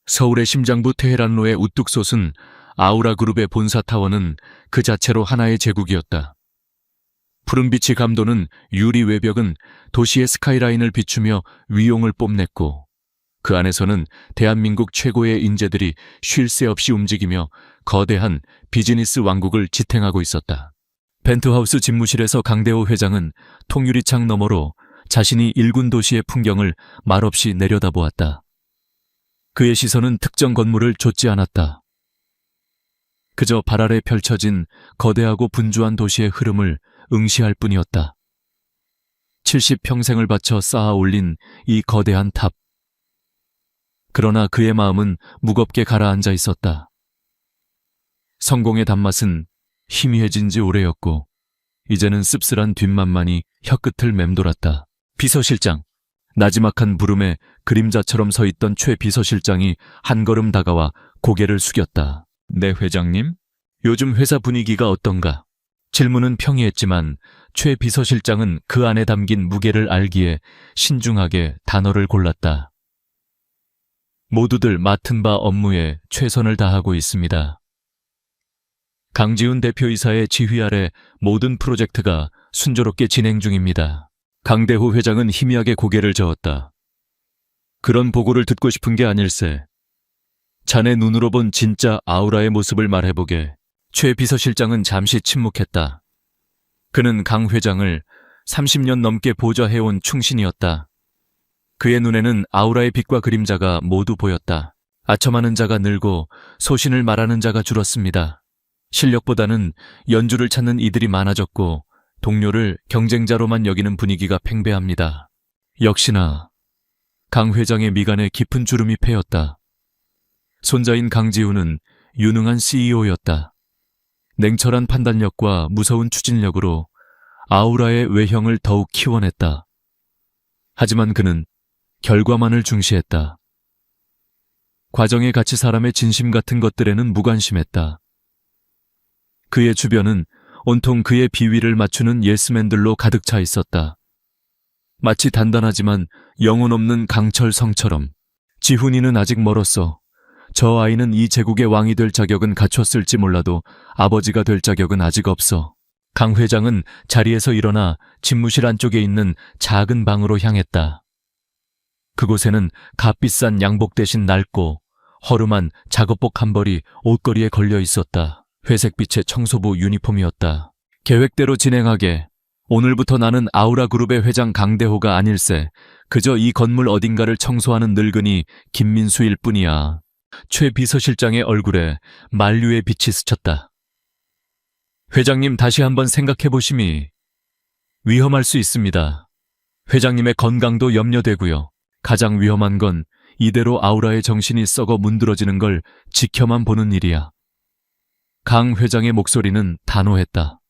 서울의 심장부 테헤란로의 우뚝 솟은 아우라 그룹의 본사 타워는 그 자체로 하나의 제국이었다. 푸른빛이 감도는 유리 외벽은 도시의 스카이라인을 비추며 위용을 뽐냈고, 그 안에서는 대한민국 최고의 인재들이 쉴 새 없이 움직이며 거대한 비즈니스 왕국을 지탱하고 있었다. 펜트하우스 집무실에서 강대호 회장은 통유리창 너머로 자신이 일군 도시의 풍경을 말없이 내려다보았다. 그의 시선은 특정 건물을 좇지 않았다. 그저 발 아래 펼쳐진 거대하고 분주한 도시의 흐름을 응시할 뿐이었다. 70평생을 바쳐 쌓아 올린 이 거대한 탑. 그러나 그의 마음은 무겁게 가라앉아 있었다. 성공의 단맛은 희미해진 지 오래였고, 이제는 씁쓸한 뒷맛만이 혀끝을 맴돌았다. 비서실장. 나지막한 부름에 그림자처럼 서 있던 최 비서실장이 한 걸음 다가와 고개를 숙였다. 네, 회장님? 요즘 회사 분위기가 어떤가? 질문은 평이했지만 최 비서실장은 그 안에 담긴 무게를 알기에 신중하게 단어를 골랐다. 모두들 맡은 바 업무에 최선을 다하고 있습니다. 강지훈 대표이사의 지휘 아래 모든 프로젝트가 순조롭게 진행 중입니다. 강대호 회장은 희미하게 고개를 저었다. 그런 보고를 듣고 싶은 게 아닐세. 자네 눈으로 본 진짜 아우라의 모습을 말해보게. 최 비서실장은 잠시 침묵했다. 그는 강 회장을 30년 넘게 보좌해온 충신이었다. 그의 눈에는 아우라의 빛과 그림자가 모두 보였다. 아첨하는 자가 늘고 소신을 말하는 자가 줄었습니다. 실력보다는 연주를 찾는 이들이 많아졌고 동료를 경쟁자로만 여기는 분위기가 팽배합니다. 역시나 강 회장의 미간에 깊은 주름이 패였다. 손자인 강지훈은 유능한 CEO였다. 냉철한 판단력과 무서운 추진력으로 아우라의 외형을 더욱 키워냈다. 하지만 그는 결과만을 중시했다. 과정에 갇힌 사람의 진심 같은 것들에는 무관심했다. 그의 주변은 온통 그의 비위를 맞추는 예스맨들로 가득 차 있었다. 마치 단단하지만 영혼 없는 강철성처럼. 지훈이는 아직 멀었어. 저 아이는 이 제국의 왕이 될 자격은 갖췄을지 몰라도 아버지가 될 자격은 아직 없어. 강 회장은 자리에서 일어나 집무실 안쪽에 있는 작은 방으로 향했다. 그곳에는 값비싼 양복 대신 낡고 허름한 작업복 한 벌이 옷걸이에 걸려 있었다. 회색빛의 청소부 유니폼이었다. 계획대로 진행하게. 오늘부터 나는 아우라 그룹의 회장 강대호가 아닐세. 그저 이 건물 어딘가를 청소하는 늙은이 김민수일 뿐이야. 최 비서실장의 얼굴에 만류의 빛이 스쳤다. 회장님, 다시 한번 생각해보심이 위험할 수 있습니다. 회장님의 건강도 염려되고요. 가장 위험한 건 이대로 아우라의 정신이 썩어 문드러지는 걸 지켜만 보는 일이야. 강 회장의 목소리는 단호했다.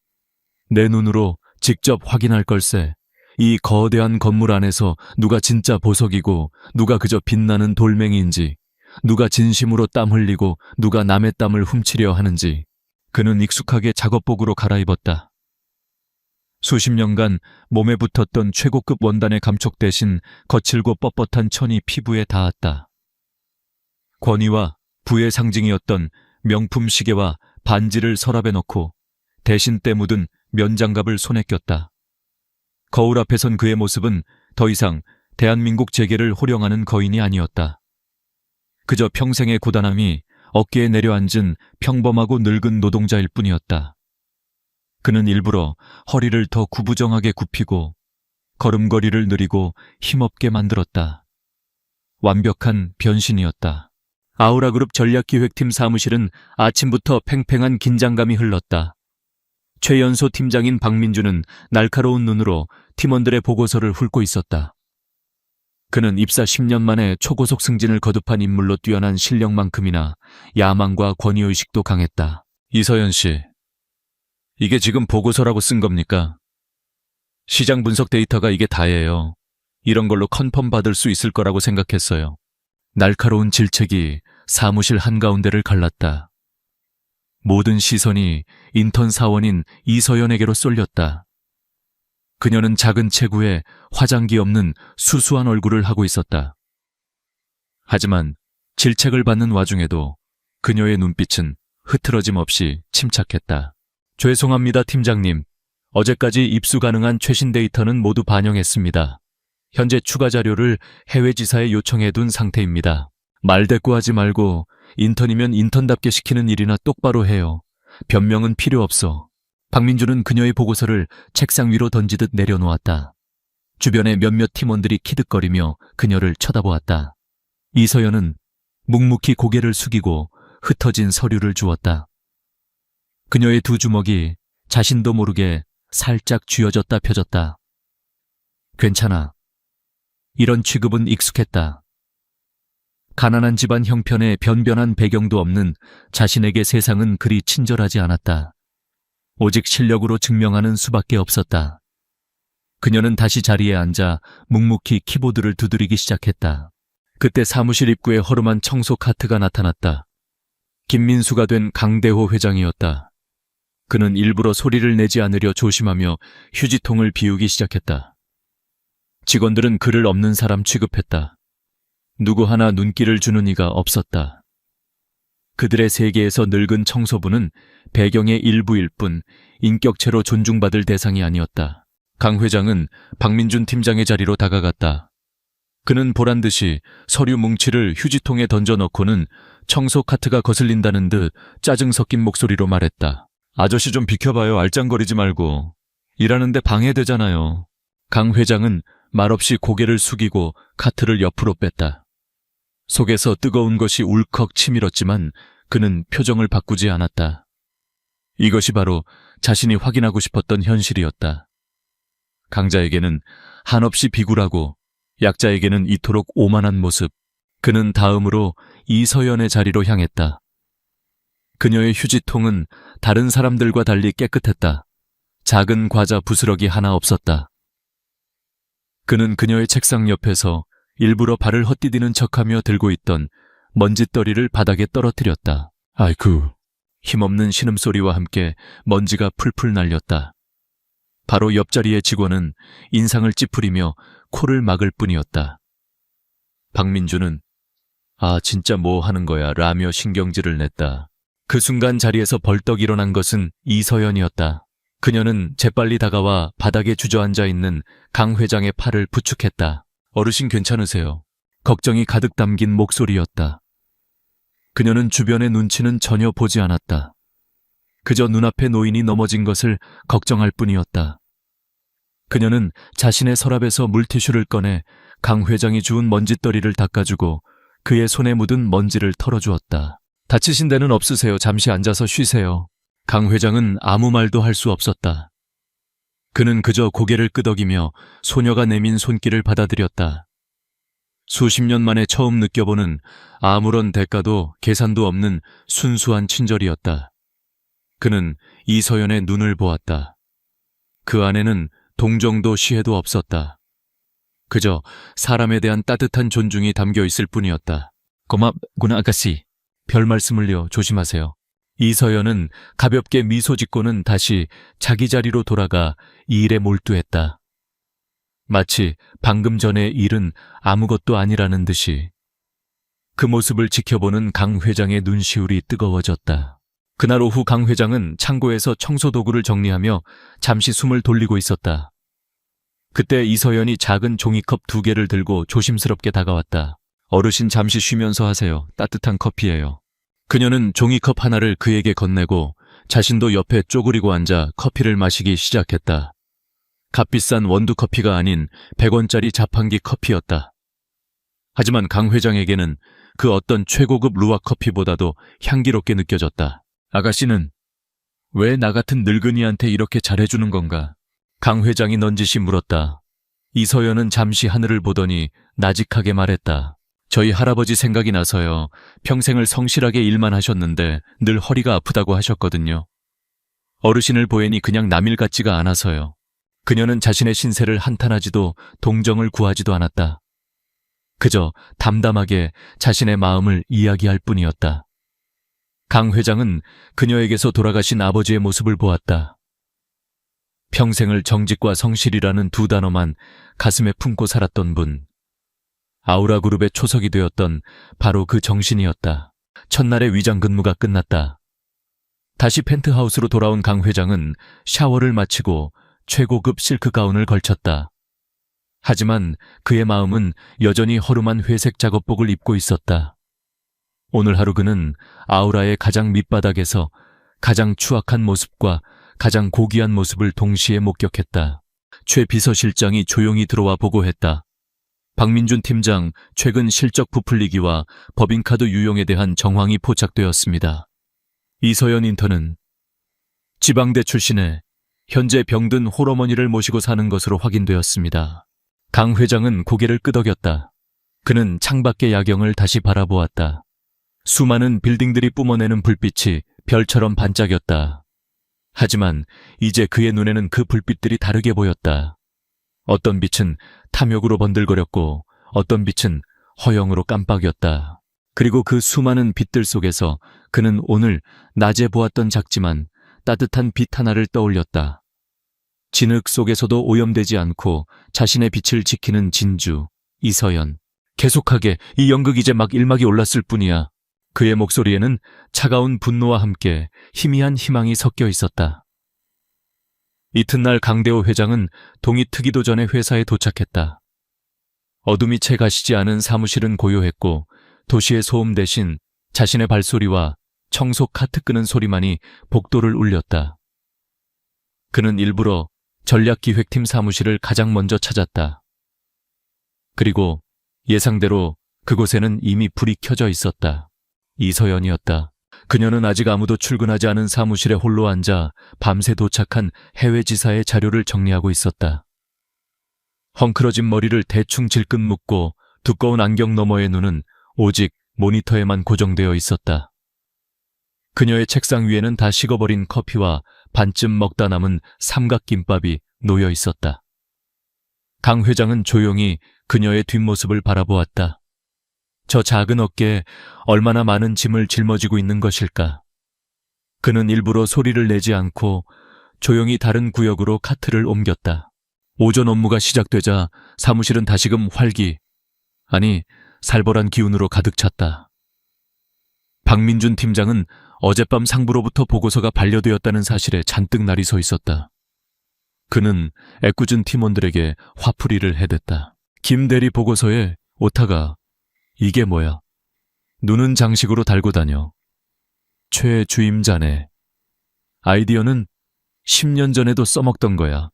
내 눈으로 직접 확인할 걸세. 이 거대한 건물 안에서 누가 진짜 보석이고 누가 그저 빛나는 돌멩이인지, 누가 진심으로 땀 흘리고 누가 남의 땀을 훔치려 하는지. 그는 익숙하게 작업복으로 갈아입었다. 수십 년간 몸에 붙었던 최고급 원단의 감촉 대신 거칠고 뻣뻣한 천이 피부에 닿았다. 권위와 부의 상징이었던 명품 시계와 반지를 서랍에 넣고 대신 때 묻은 면장갑을 손에 꼈다. 거울 앞에 선 그의 모습은 더 이상 대한민국 재계를 호령하는 거인이 아니었다. 그저 평생의 고단함이 어깨에 내려앉은 평범하고 늙은 노동자일 뿐이었다. 그는 일부러 허리를 더 구부정하게 굽히고 걸음걸이를 느리고 힘없게 만들었다. 완벽한 변신이었다. 아우라그룹 전략기획팀 사무실은 아침부터 팽팽한 긴장감이 흘렀다. 최연소 팀장인 박민주는 날카로운 눈으로 팀원들의 보고서를 훑고 있었다. 그는 입사 10년 만에 초고속 승진을 거듭한 인물로 뛰어난 실력만큼이나 야망과 권위의식도 강했다. 이서연 씨, 이게 지금 보고서라고 쓴 겁니까? 시장 분석 데이터가 이게 다예요. 이런 걸로 컨펌 받을 수 있을 거라고 생각했어요. 날카로운 질책이 사무실 한가운데를 갈랐다. 모든 시선이 인턴 사원인 이서연에게로 쏠렸다. 그녀는 작은 체구에 화장기 없는 수수한 얼굴을 하고 있었다. 하지만 질책을 받는 와중에도 그녀의 눈빛은 흐트러짐 없이 침착했다. 죄송합니다, 팀장님. 어제까지 입수 가능한 최신 데이터는 모두 반영했습니다. 현재 추가 자료를 해외 지사에 요청해둔 상태입니다. 말대꾸하지 말고 인턴이면 인턴답게 시키는 일이나 똑바로 해요. 변명은 필요 없어. 박민주는 그녀의 보고서를 책상 위로 던지듯 내려놓았다. 주변의 몇몇 팀원들이 키득거리며 그녀를 쳐다보았다. 이서연은 묵묵히 고개를 숙이고 흩어진 서류를 주었다. 그녀의 두 주먹이 자신도 모르게 살짝 쥐어졌다 펴졌다. 괜찮아. 이런 취급은 익숙했다. 가난한 집안 형편에 변변한 배경도 없는 자신에게 세상은 그리 친절하지 않았다. 오직 실력으로 증명하는 수밖에 없었다. 그녀는 다시 자리에 앉아 묵묵히 키보드를 두드리기 시작했다. 그때 사무실 입구에 허름한 청소 카트가 나타났다. 김민수가 된 강대호 회장이었다. 그는 일부러 소리를 내지 않으려 조심하며 휴지통을 비우기 시작했다. 직원들은 그를 없는 사람 취급했다. 누구 하나 눈길을 주는 이가 없었다. 그들의 세계에서 늙은 청소부는 배경의 일부일 뿐 인격체로 존중받을 대상이 아니었다. 강 회장은 박민준 팀장의 자리로 다가갔다. 그는 보란듯이 서류 뭉치를 휴지통에 던져넣고는 청소 카트가 거슬린다는 듯 짜증 섞인 목소리로 말했다. 아저씨 좀 비켜봐요. 알짱거리지 말고. 일하는데 방해되잖아요. 강 회장은 말없이 고개를 숙이고 카트를 옆으로 뺐다. 속에서 뜨거운 것이 울컥 치밀었지만 그는 표정을 바꾸지 않았다. 이것이 바로 자신이 확인하고 싶었던 현실이었다. 강자에게는 한없이 비굴하고 약자에게는 이토록 오만한 모습. 그는 다음으로 이서연의 자리로 향했다. 그녀의 휴지통은 다른 사람들과 달리 깨끗했다. 작은 과자 부스러기 하나 없었다. 그는 그녀의 책상 옆에서 일부러 발을 헛디디는 척하며 들고 있던 먼지떨이를 바닥에 떨어뜨렸다. 아이쿠. 힘없는 신음소리와 함께 먼지가 풀풀 날렸다. 바로 옆자리의 직원은 인상을 찌푸리며 코를 막을 뿐이었다. 박민주는 진짜 뭐 하는 거야 라며 신경질을 냈다. 그 순간 자리에서 벌떡 일어난 것은 이서연이었다. 그녀는 재빨리 다가와 바닥에 주저앉아 있는 강 회장의 팔을 부축했다. 어르신 괜찮으세요? 걱정이 가득 담긴 목소리였다. 그녀는 주변의 눈치는 전혀 보지 않았다. 그저 눈앞에 노인이 넘어진 것을 걱정할 뿐이었다. 그녀는 자신의 서랍에서 물티슈를 꺼내 강 회장이 주운 먼지떨이를 닦아주고 그의 손에 묻은 먼지를 털어주었다. 다치신 데는 없으세요? 잠시 앉아서 쉬세요. 강 회장은 아무 말도 할 수 없었다. 그는 그저 고개를 끄덕이며 소녀가 내민 손길을 받아들였다. 수십 년 만에 처음 느껴보는 아무런 대가도 계산도 없는 순수한 친절이었다. 그는 이서연의 눈을 보았다. 그 안에는 동정도 시혜도 없었다. 그저 사람에 대한 따뜻한 존중이 담겨 있을 뿐이었다. 고맙구나 아가씨. 별 말씀을요. 조심하세요. 이서연은 가볍게 미소 짓고는 다시 자기 자리로 돌아가 일에 몰두했다. 마치 방금 전의 일은 아무것도 아니라는 듯이. 그 모습을 지켜보는 강 회장의 눈시울이 뜨거워졌다. 그날 오후 강 회장은 창고에서 청소 도구를 정리하며 잠시 숨을 돌리고 있었다. 그때 이서연이 작은 종이컵 2개를 들고 조심스럽게 다가왔다. 어르신 잠시 쉬면서 하세요. 따뜻한 커피예요. 그녀는 종이컵 하나를 그에게 건네고 자신도 옆에 쪼그리고 앉아 커피를 마시기 시작했다. 값비싼 원두커피가 아닌 100원짜리 자판기 커피였다. 하지만 강 회장에게는 그 어떤 최고급 루아 커피보다도 향기롭게 느껴졌다. 아가씨는 왜 나 같은 늙은이한테 이렇게 잘해주는 건가? 강 회장이 넌지시 물었다. 이서연은 잠시 하늘을 보더니 나직하게 말했다. 저희 할아버지 생각이 나서요. 평생을 성실하게 일만 하셨는데 늘 허리가 아프다고 하셨거든요. 어르신을 보애니 그냥 남일 같지가 않아서요. 그녀는 자신의 신세를 한탄하지도 동정을 구하지도 않았다. 그저 담담하게 자신의 마음을 이야기할 뿐이었다. 강 회장은 그녀에게서 돌아가신 아버지의 모습을 보았다. 평생을 정직과 성실이라는 두 단어만 가슴에 품고 살았던 분. 아우라그룹의 초석이 되었던 바로 그 정신이었다. 첫날의 위장 근무가 끝났다. 다시 펜트하우스로 돌아온 강 회장은 샤워를 마치고 최고급 실크 가운을 걸쳤다. 하지만 그의 마음은 여전히 허름한 회색 작업복을 입고 있었다. 오늘 하루 그는 아우라의 가장 밑바닥에서 가장 추악한 모습과 가장 고귀한 모습을 동시에 목격했다. 최 비서실장이 조용히 들어와 보고했다. 박민준 팀장, 최근 실적 부풀리기와 법인카드 유용에 대한 정황이 포착되었습니다. 이서연 인턴은 지방대 출신에 현재 병든 홀어머니를 모시고 사는 것으로 확인되었습니다. 강 회장은 고개를 끄덕였다. 그는 창밖의 야경을 다시 바라보았다. 수많은 빌딩들이 뿜어내는 불빛이 별처럼 반짝였다. 하지만 이제 그의 눈에는 그 불빛들이 다르게 보였다. 어떤 빛은 탐욕으로 번들거렸고 어떤 빛은 허영으로 깜빡였다. 그리고 그 수많은 빛들 속에서 그는 오늘 낮에 보았던 작지만 따뜻한 빛 하나를 떠올렸다. 진흙 속에서도 오염되지 않고 자신의 빛을 지키는 진주, 이서연. 계속하게 이 연극 이제 막 일막이 올랐을 뿐이야. 그의 목소리에는 차가운 분노와 함께 희미한 희망이 섞여 있었다. 이튿날 강대호 회장은 동이 트기도 전에 회사에 도착했다. 어둠이 채 가시지 않은 사무실은 고요했고 도시의 소음 대신 자신의 발소리와 청소 카트 끄는 소리만이 복도를 울렸다. 그는 일부러 전략기획팀 사무실을 가장 먼저 찾았다. 그리고 예상대로 그곳에는 이미 불이 켜져 있었다. 이서연이었다. 그녀는 아직 아무도 출근하지 않은 사무실에 홀로 앉아 밤새 도착한 해외 지사의 자료를 정리하고 있었다. 헝클어진 머리를 대충 질끈 묶고 두꺼운 안경 너머의 눈은 오직 모니터에만 고정되어 있었다. 그녀의 책상 위에는 다 식어버린 커피와 반쯤 먹다 남은 삼각김밥이 놓여 있었다. 강 회장은 조용히 그녀의 뒷모습을 바라보았다. 저 작은 어깨에 얼마나 많은 짐을 짊어지고 있는 것일까. 그는 일부러 소리를 내지 않고 조용히 다른 구역으로 카트를 옮겼다. 오전 업무가 시작되자 사무실은 다시금 살벌한 기운으로 가득 찼다. 박민준 팀장은 어젯밤 상부로부터 보고서가 반려되었다는 사실에 잔뜩 날이 서 있었다. 그는 애꿎은 팀원들에게 화풀이를 해댔다. 김 대리 보고서에 오타가 이게 뭐야? 눈은 장식으로 달고 다녀. 최 주임자네. 아이디어는 10년 전에도 써먹던 거야.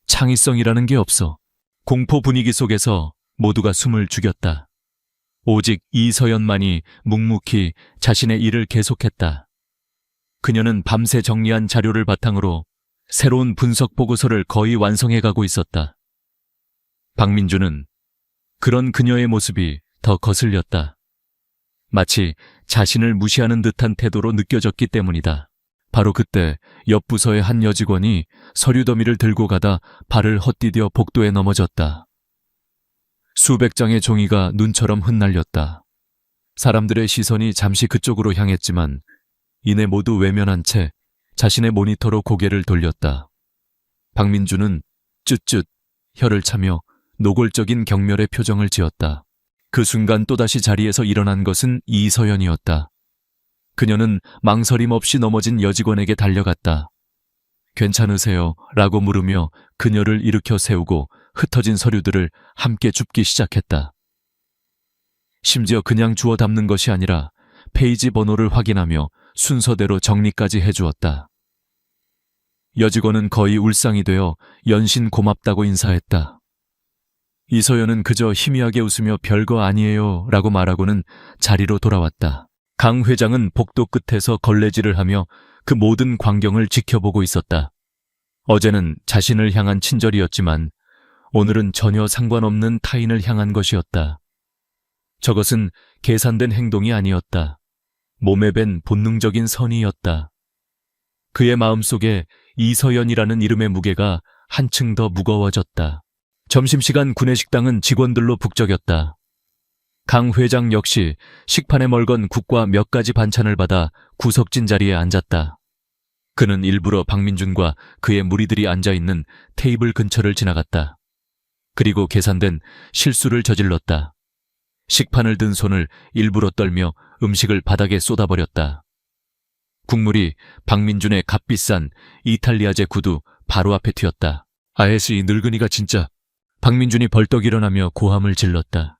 창의성이라는 게 없어. 공포 분위기 속에서 모두가 숨을 죽였다. 오직 이서연만이 묵묵히 자신의 일을 계속했다. 그녀는 밤새 정리한 자료를 바탕으로 새로운 분석 보고서를 거의 완성해가고 있었다. 박민주는 그런 그녀의 모습이 더 거슬렸다. 마치 자신을 무시하는 듯한 태도로 느껴졌기 때문이다. 바로 그때 옆 부서의 한 여직원이 서류 더미를 들고 가다 발을 헛디뎌 복도에 넘어졌다. 수백 장의 종이가 눈처럼 흩날렸다. 사람들의 시선이 잠시 그쪽으로 향했지만 이내 모두 외면한 채 자신의 모니터로 고개를 돌렸다. 박민주는 쯧쯧 혀를 차며 노골적인 경멸의 표정을 지었다. 그 순간 또다시 자리에서 일어난 것은 이서연이었다. 그녀는 망설임 없이 넘어진 여직원에게 달려갔다. 괜찮으세요? 라고 물으며 그녀를 일으켜 세우고 흩어진 서류들을 함께 줍기 시작했다. 심지어 그냥 주워 담는 것이 아니라 페이지 번호를 확인하며 순서대로 정리까지 해주었다. 여직원은 거의 울상이 되어 연신 고맙다고 인사했다. 이서연은 그저 희미하게 웃으며 별거 아니에요 라고 말하고는 자리로 돌아왔다. 강 회장은 복도 끝에서 걸레질을 하며 그 모든 광경을 지켜보고 있었다. 어제는 자신을 향한 친절이었지만 오늘은 전혀 상관없는 타인을 향한 것이었다. 저것은 계산된 행동이 아니었다. 몸에 밴 본능적인 선의였다. 그의 마음속에 이서연이라는 이름의 무게가 한층 더 무거워졌다. 점심시간 구내식당은 직원들로 북적였다. 강 회장 역시 식판에 멀건 국과 몇 가지 반찬을 받아 구석진 자리에 앉았다. 그는 일부러 박민준과 그의 무리들이 앉아있는 테이블 근처를 지나갔다. 그리고 계산된 실수를 저질렀다. 식판을 든 손을 일부러 떨며 음식을 바닥에 쏟아버렸다. 국물이 박민준의 값비싼 이탈리아제 구두 바로 앞에 튀었다. 아에스 이 늙은이가 진짜. 박민준이 벌떡 일어나며 고함을 질렀다.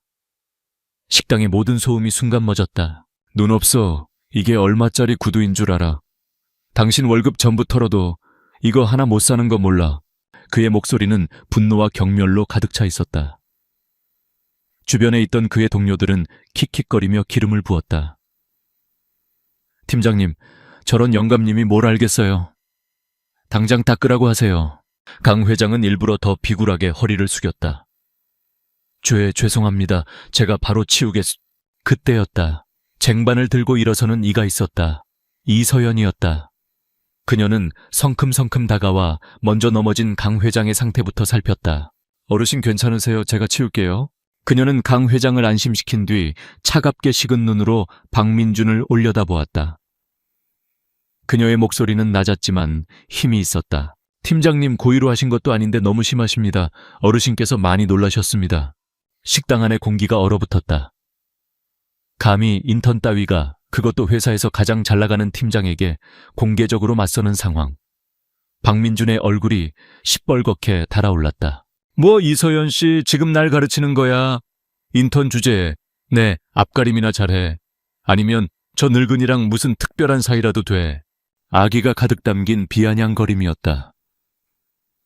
식당의 모든 소음이 순간 멎었다. 눈 없어. 이게 얼마짜리 구두인 줄 알아. 당신 월급 전부 털어도 이거 하나 못 사는 거 몰라. 그의 목소리는 분노와 경멸로 가득 차 있었다. 주변에 있던 그의 동료들은 킥킥거리며 기름을 부었다. 팀장님, 저런 영감님이 뭘 알겠어요. 당장 닦으라고 하세요. 강 회장은 일부러 더 비굴하게 허리를 숙였다. 죄송합니다. 제가 바로 그때였다. 쟁반을 들고 일어서는 이가 있었다. 이서연이었다. 그녀는 성큼성큼 다가와 먼저 넘어진 강 회장의 상태부터 살폈다. 어르신 괜찮으세요? 제가 치울게요. 그녀는 강 회장을 안심시킨 뒤 차갑게 식은 눈으로 박민준을 올려다보았다. 그녀의 목소리는 낮았지만 힘이 있었다. 팀장님 고의로 하신 것도 아닌데 너무 심하십니다. 어르신께서 많이 놀라셨습니다. 식당 안의 공기가 얼어붙었다. 감히 인턴 따위가, 그것도 회사에서 가장 잘나가는 팀장에게 공개적으로 맞서는 상황. 박민준의 얼굴이 시뻘겋게 달아올랐다. 뭐 이서연 씨 지금 날 가르치는 거야. 인턴 주제에 네 앞가림이나 잘해. 아니면 저 늙은이랑 무슨 특별한 사이라도 돼. 아기가 가득 담긴 비아냥거림이었다.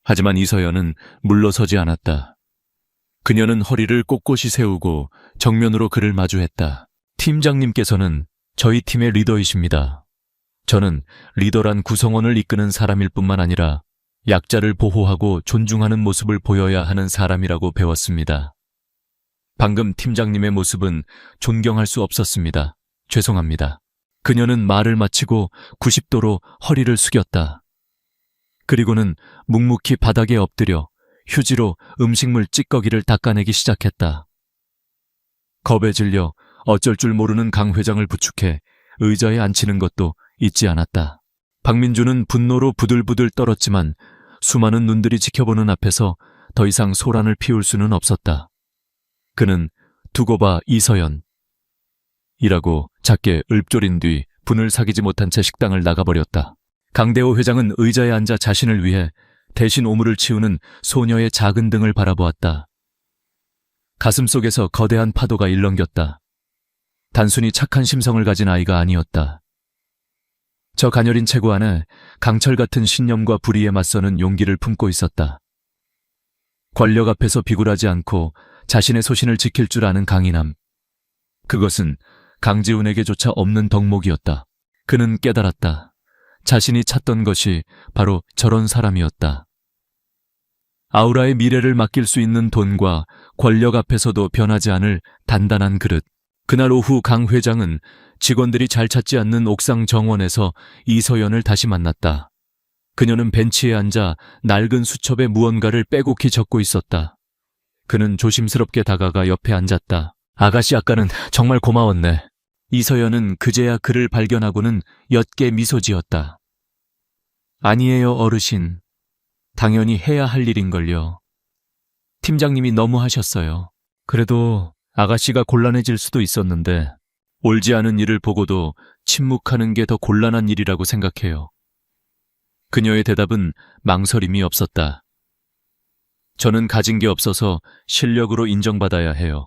하지만 이서연은 물러서지 않았다. 그녀는 허리를 꼿꼿이 세우고 정면으로 그를 마주했다. 팀장님께서는 저희 팀의 리더이십니다. 저는 리더란 구성원을 이끄는 사람일 뿐만 아니라 약자를 보호하고 존중하는 모습을 보여야 하는 사람이라고 배웠습니다. 방금 팀장님의 모습은 존경할 수 없었습니다. 죄송합니다. 그녀는 말을 마치고 90도로 허리를 숙였다. 그리고는 묵묵히 바닥에 엎드려 휴지로 음식물 찌꺼기를 닦아내기 시작했다. 겁에 질려 어쩔 줄 모르는 강 회장을 부축해 의자에 앉히는 것도 잊지 않았다. 박민준은 분노로 부들부들 떨었지만 수많은 눈들이 지켜보는 앞에서 더 이상 소란을 피울 수는 없었다. 그는 두고 봐 이서연 이라고 작게 읊조린 뒤 분을 사귀지 못한 채 식당을 나가버렸다. 강대호 회장은 의자에 앉아 자신을 위해 대신 오물을 치우는 소녀의 작은 등을 바라보았다. 가슴속에서 거대한 파도가 일렁겼다. 단순히 착한 심성을 가진 아이가 아니었다. 저 가녀린 체구 안에 강철 같은 신념과 불의에 맞서는 용기를 품고 있었다. 권력 앞에서 비굴하지 않고 자신의 소신을 지킬 줄 아는 강인함. 그것은 강지훈에게조차 없는 덕목이었다. 그는 깨달았다. 자신이 찾던 것이 바로 저런 사람이었다. 아우라의 미래를 맡길 수 있는 돈과 권력 앞에서도 변하지 않을 단단한 그릇. 그날 오후 강 회장은 직원들이 잘 찾지 않는 옥상 정원에서 이서연을 다시 만났다. 그녀는 벤치에 앉아 낡은 수첩에 무언가를 빼곡히 적고 있었다. 그는 조심스럽게 다가가 옆에 앉았다. 아가씨 아까는 정말 고마웠네. 이서연은 그제야 그를 발견하고는 옅게 미소 지었다. 아니에요 어르신. 당연히 해야 할 일인걸요. 팀장님이 너무 하셨어요. 그래도 아가씨가 곤란해질 수도 있었는데 옳지 않은 일을 보고도 침묵하는 게 더 곤란한 일이라고 생각해요. 그녀의 대답은 망설임이 없었다. 저는 가진 게 없어서 실력으로 인정받아야 해요.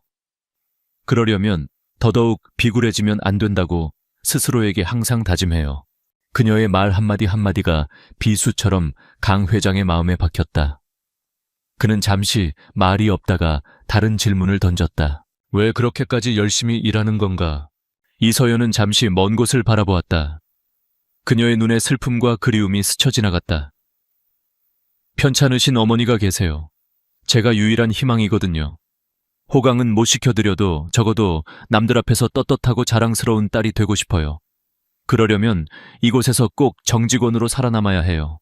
그러려면 더더욱 비굴해지면 안 된다고 스스로에게 항상 다짐해요. 그녀의 말 한마디 한마디가 비수처럼 강 회장의 마음에 박혔다. 그는 잠시 말이 없다가 다른 질문을 던졌다. 왜 그렇게까지 열심히 일하는 건가? 이서연은 잠시 먼 곳을 바라보았다. 그녀의 눈에 슬픔과 그리움이 스쳐 지나갔다. 편찮으신 어머니가 계세요. 제가 유일한 희망이거든요. 호강은 못 시켜드려도 적어도 남들 앞에서 떳떳하고 자랑스러운 딸이 되고 싶어요. 그러려면 이곳에서 꼭 정직원으로 살아남아야 해요.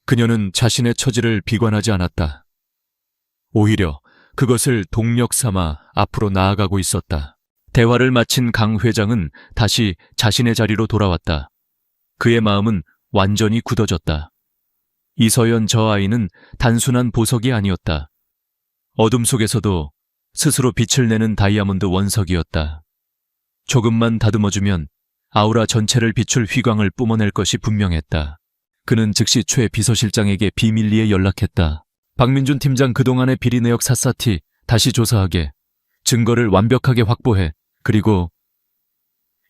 그녀는 자신의 처지를 비관하지 않았다. 오히려 그것을 동력 삼아 앞으로 나아가고 있었다. 대화를 마친 강 회장은 다시 자신의 자리로 돌아왔다. 그의 마음은 완전히 굳어졌다. 이서연 저 아이는 단순한 보석이 아니었다. 어둠 속에서도 스스로 빛을 내는 다이아몬드 원석이었다. 조금만 다듬어주면 아우라 전체를 비출 휘광을 뿜어낼 것이 분명했다. 그는 즉시 최 비서실장에게 비밀리에 연락했다. 박민준 팀장 그동안의 비리 내역 샅샅이 다시 조사하게, 증거를 완벽하게 확보해, 그리고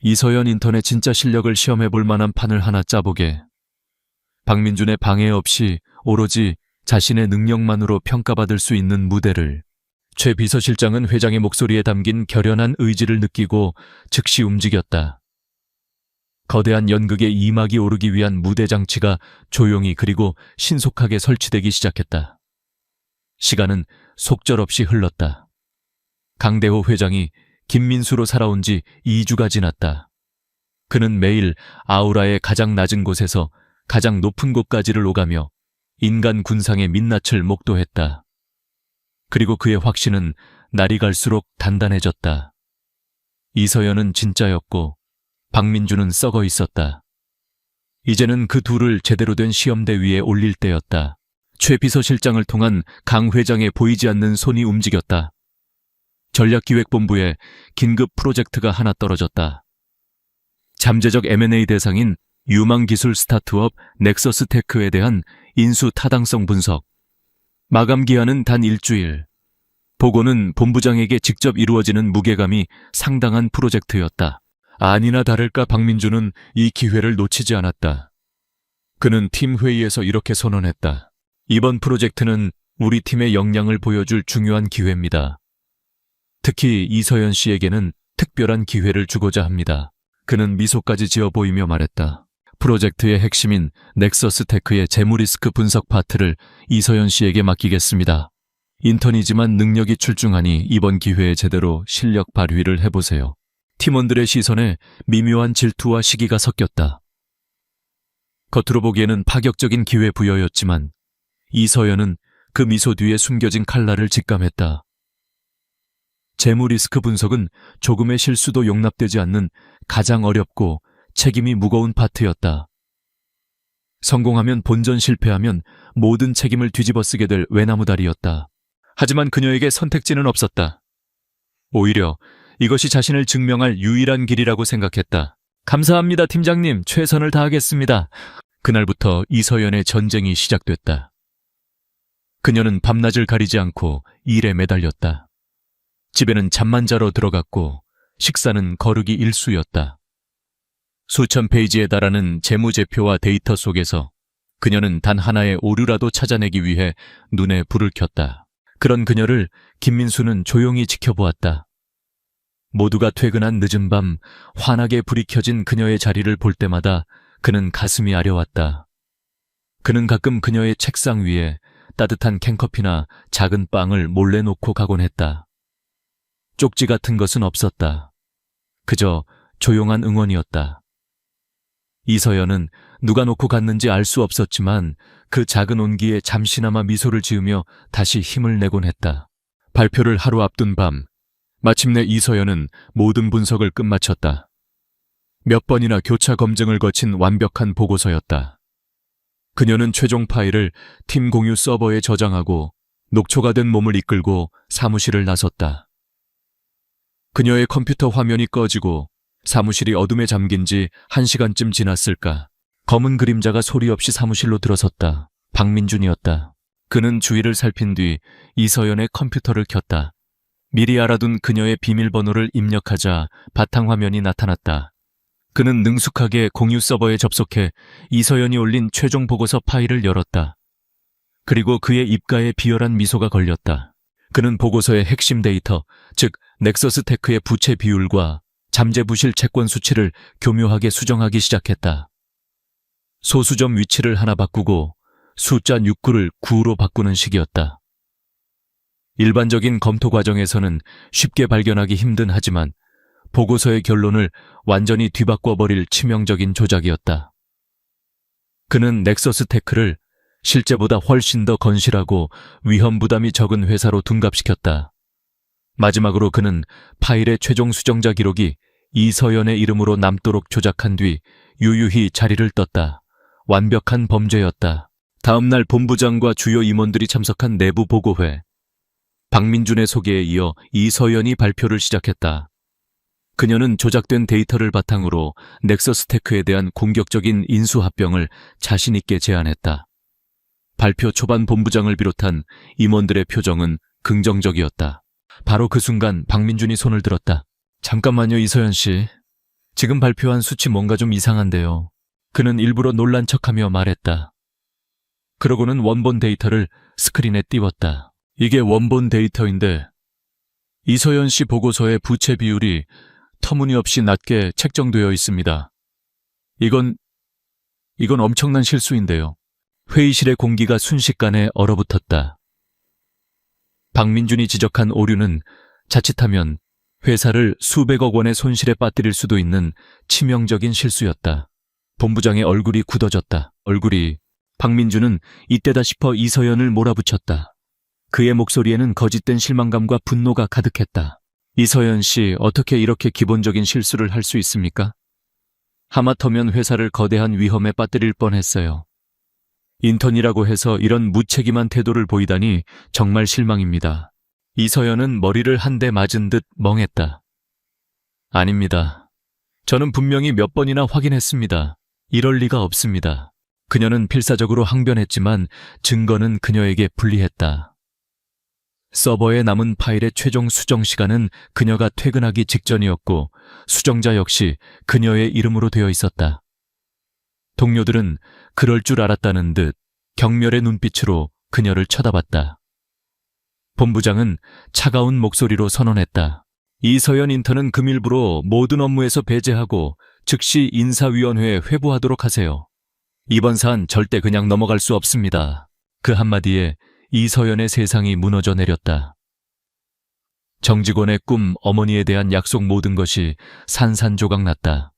이서연 인턴의 진짜 실력을 시험해 볼 만한 판을 하나 짜보게. 박민준의 방해 없이 오로지 자신의 능력만으로 평가받을 수 있는 무대를. 최 비서실장은 회장의 목소리에 담긴 결연한 의지를 느끼고 즉시 움직였다. 거대한 연극의 이막이 오르기 위한 무대 장치가 조용히 그리고 신속하게 설치되기 시작했다. 시간은 속절없이 흘렀다. 강대호 회장이 김민수로 살아온 지 2주가 지났다. 그는 매일 아우라의 가장 낮은 곳에서 가장 높은 곳까지를 오가며 인간 군상의 민낯을 목도했다. 그리고 그의 확신은 날이 갈수록 단단해졌다. 이서연은 진짜였고 박민준은 썩어 있었다. 이제는 그 둘을 제대로 된 시험대 위에 올릴 때였다. 최 비서실장을 통한 강 회장의 보이지 않는 손이 움직였다. 전략기획본부에 긴급 프로젝트가 하나 떨어졌다. 잠재적 M&A 대상인 유망기술 스타트업 넥서스테크에 대한 인수 타당성 분석. 마감 기한은 단 일주일. 보고는 본부장에게 직접 이루어지는 무게감이 상당한 프로젝트였다. 아니나 다를까 박민준은 이 기회를 놓치지 않았다. 그는 팀 회의에서 이렇게 선언했다. 이번 프로젝트는 우리 팀의 역량을 보여줄 중요한 기회입니다. 특히 이서연 씨에게는 특별한 기회를 주고자 합니다. 그는 미소까지 지어 보이며 말했다. 프로젝트의 핵심인 넥서스테크의 재무 리스크 분석 파트를 이서연 씨에게 맡기겠습니다. 인턴이지만 능력이 출중하니 이번 기회에 제대로 실력 발휘를 해보세요. 팀원들의 시선에 미묘한 질투와 시기가 섞였다. 겉으로 보기에는 파격적인 기회 부여였지만 이서연은 그 미소 뒤에 숨겨진 칼날을 직감했다. 재무 리스크 분석은 조금의 실수도 용납되지 않는 가장 어렵고 책임이 무거운 파트였다. 성공하면 본전, 실패하면 모든 책임을 뒤집어쓰게 될 외나무다리였다. 하지만 그녀에게 선택지는 없었다. 오히려 이것이 자신을 증명할 유일한 길이라고 생각했다. 감사합니다, 팀장님. 최선을 다하겠습니다. 그날부터 이서연의 전쟁이 시작됐다. 그녀는 밤낮을 가리지 않고 일에 매달렸다. 집에는 잠만 자러 들어갔고 식사는 거르기 일쑤였다. 수천 페이지에 달하는 재무제표와 데이터 속에서 그녀는 단 하나의 오류라도 찾아내기 위해 눈에 불을 켰다. 그런 그녀를 김민수는 조용히 지켜보았다. 모두가 퇴근한 늦은 밤 환하게 불이 켜진 그녀의 자리를 볼 때마다 그는 가슴이 아려왔다. 그는 가끔 그녀의 책상 위에 따뜻한 캔커피나 작은 빵을 몰래 놓고 가곤 했다. 쪽지 같은 것은 없었다. 그저 조용한 응원이었다. 이서연은 누가 놓고 갔는지 알 수 없었지만 그 작은 온기에 잠시나마 미소를 지으며 다시 힘을 내곤 했다. 발표를 하루 앞둔 밤, 마침내 이서연은 모든 분석을 끝마쳤다. 몇 번이나 교차 검증을 거친 완벽한 보고서였다. 그녀는 최종 파일을 팀 공유 서버에 저장하고 녹초가 된 몸을 이끌고 사무실을 나섰다. 그녀의 컴퓨터 화면이 꺼지고 사무실이 어둠에 잠긴 지 1시간쯤 지났을까. 검은 그림자가 소리 없이 사무실로 들어섰다. 박민준이었다. 그는 주위를 살핀 뒤 이서연의 컴퓨터를 켰다. 미리 알아둔 그녀의 비밀번호를 입력하자 바탕화면이 나타났다. 그는 능숙하게 공유 서버에 접속해 이서연이 올린 최종 보고서 파일을 열었다. 그리고 그의 입가에 비열한 미소가 걸렸다. 그는 보고서의 핵심 데이터, 즉 넥서스테크의 부채 비율과 잠재부실 채권 수치를 교묘하게 수정하기 시작했다. 소수점 위치를 하나 바꾸고 숫자 69를 9로 바꾸는 식이었다. 일반적인 검토 과정에서는 쉽게 발견하기 힘든 하지만 보고서의 결론을 완전히 뒤바꿔버릴 치명적인 조작이었다. 그는 넥서스테크를 실제보다 훨씬 더 건실하고 위험 부담이 적은 회사로 둔갑시켰다. 마지막으로 그는 파일의 최종 수정자 기록이 이서연의 이름으로 남도록 조작한 뒤 유유히 자리를 떴다. 완벽한 범죄였다. 다음 날 본부장과 주요 임원들이 참석한 내부 보고회. 박민준의 소개에 이어 이서연이 발표를 시작했다. 그녀는 조작된 데이터를 바탕으로 넥서스테크에 대한 공격적인 인수합병을 자신 있게 제안했다. 발표 초반 본부장을 비롯한 임원들의 표정은 긍정적이었다. 바로 그 순간 박민준이 손을 들었다. 잠깐만요, 이서연 씨. 지금 발표한 수치 뭔가 좀 이상한데요. 그는 일부러 놀란 척하며 말했다. 그러고는 원본 데이터를 스크린에 띄웠다. 이게 원본 데이터인데 이서연 씨 보고서의 부채 비율이 터무니없이 낮게 책정되어 있습니다. 이건 엄청난 실수인데요. 회의실의 공기가 순식간에 얼어붙었다. 박민준이 지적한 오류는 자칫하면 회사를 수백억 원의 손실에 빠뜨릴 수도 있는 치명적인 실수였다. 본부장의 얼굴이 굳어졌다. 박민준은 이때다 싶어 이서연을 몰아붙였다. 그의 목소리에는 거짓된 실망감과 분노가 가득했다. 이서연 씨, 어떻게 이렇게 기본적인 실수를 할 수 있습니까? 하마터면 회사를 거대한 위험에 빠뜨릴 뻔했어요. 인턴이라고 해서 이런 무책임한 태도를 보이다니 정말 실망입니다. 이서연은 머리를 한 대 맞은 듯 멍했다. 아닙니다. 저는 분명히 몇 번이나 확인했습니다. 이럴 리가 없습니다. 그녀는 필사적으로 항변했지만 증거는 그녀에게 불리했다. 서버에 남은 파일의 최종 수정 시간은 그녀가 퇴근하기 직전이었고 수정자 역시 그녀의 이름으로 되어 있었다. 동료들은 그럴 줄 알았다는 듯 경멸의 눈빛으로 그녀를 쳐다봤다. 본부장은 차가운 목소리로 선언했다. 이서연 인턴은 금일부로 모든 업무에서 배제하고 즉시 인사위원회에 회부하도록 하세요. 이번 사안 절대 그냥 넘어갈 수 없습니다. 그 한마디에 이서연의 세상이 무너져 내렸다. 정직원의 꿈, 어머니에 대한 약속 모든 것이 산산조각 났다.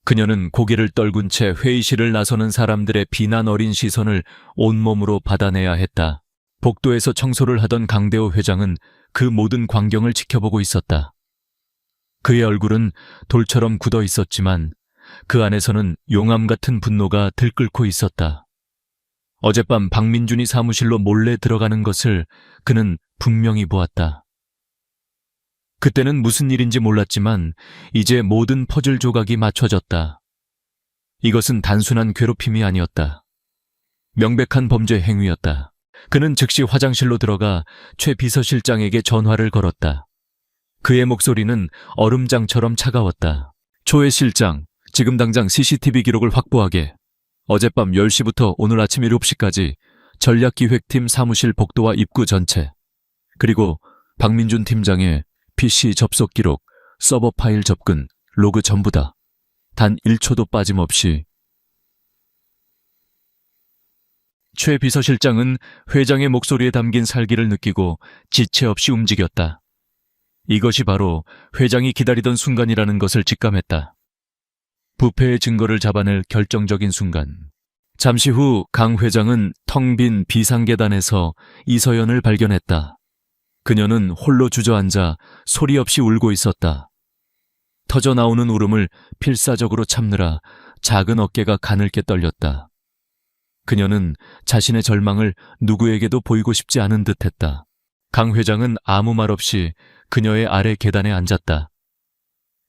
그녀는 고개를 떨군 채 회의실을 나서는 사람들의 비난 어린 시선을 온몸으로 받아내야 했다. 복도에서 청소를 하던 강대호 회장은 그 모든 광경을 지켜보고 있었다. 그의 얼굴은 돌처럼 굳어 있었지만 그 안에서는 용암 같은 분노가 들끓고 있었다. 어젯밤 박민준이 사무실로 몰래 들어가는 것을 그는 분명히 보았다. 그때는 무슨 일인지 몰랐지만 이제 모든 퍼즐 조각이 맞춰졌다. 이것은 단순한 괴롭힘이 아니었다. 명백한 범죄 행위였다. 그는 즉시 화장실로 들어가 최 비서실장에게 전화를 걸었다. 그의 목소리는 얼음장처럼 차가웠다. 초회 실장, 지금 당장 CCTV 기록을 확보하게. 어젯밤 10시부터 오늘 아침 7시까지 전략기획팀 사무실 복도와 입구 전체, 그리고 박민준 팀장의 PC 접속 기록, 서버 파일 접근, 로그 전부 다. 단 1초도 빠짐없이. 최 비서실장은 회장의 목소리에 담긴 살기를 느끼고 지체 없이 움직였다. 이것이 바로 회장이 기다리던 순간이라는 것을 직감했다. 부패의 증거를 잡아낼 결정적인 순간. 잠시 후 강 회장은 텅 빈 비상계단에서 이서연을 발견했다. 그녀는 홀로 주저앉아 소리 없이 울고 있었다. 터져나오는 울음을 필사적으로 참느라 작은 어깨가 가늘게 떨렸다. 그녀는 자신의 절망을 누구에게도 보이고 싶지 않은 듯했다. 강 회장은 아무 말 없이 그녀의 아래 계단에 앉았다.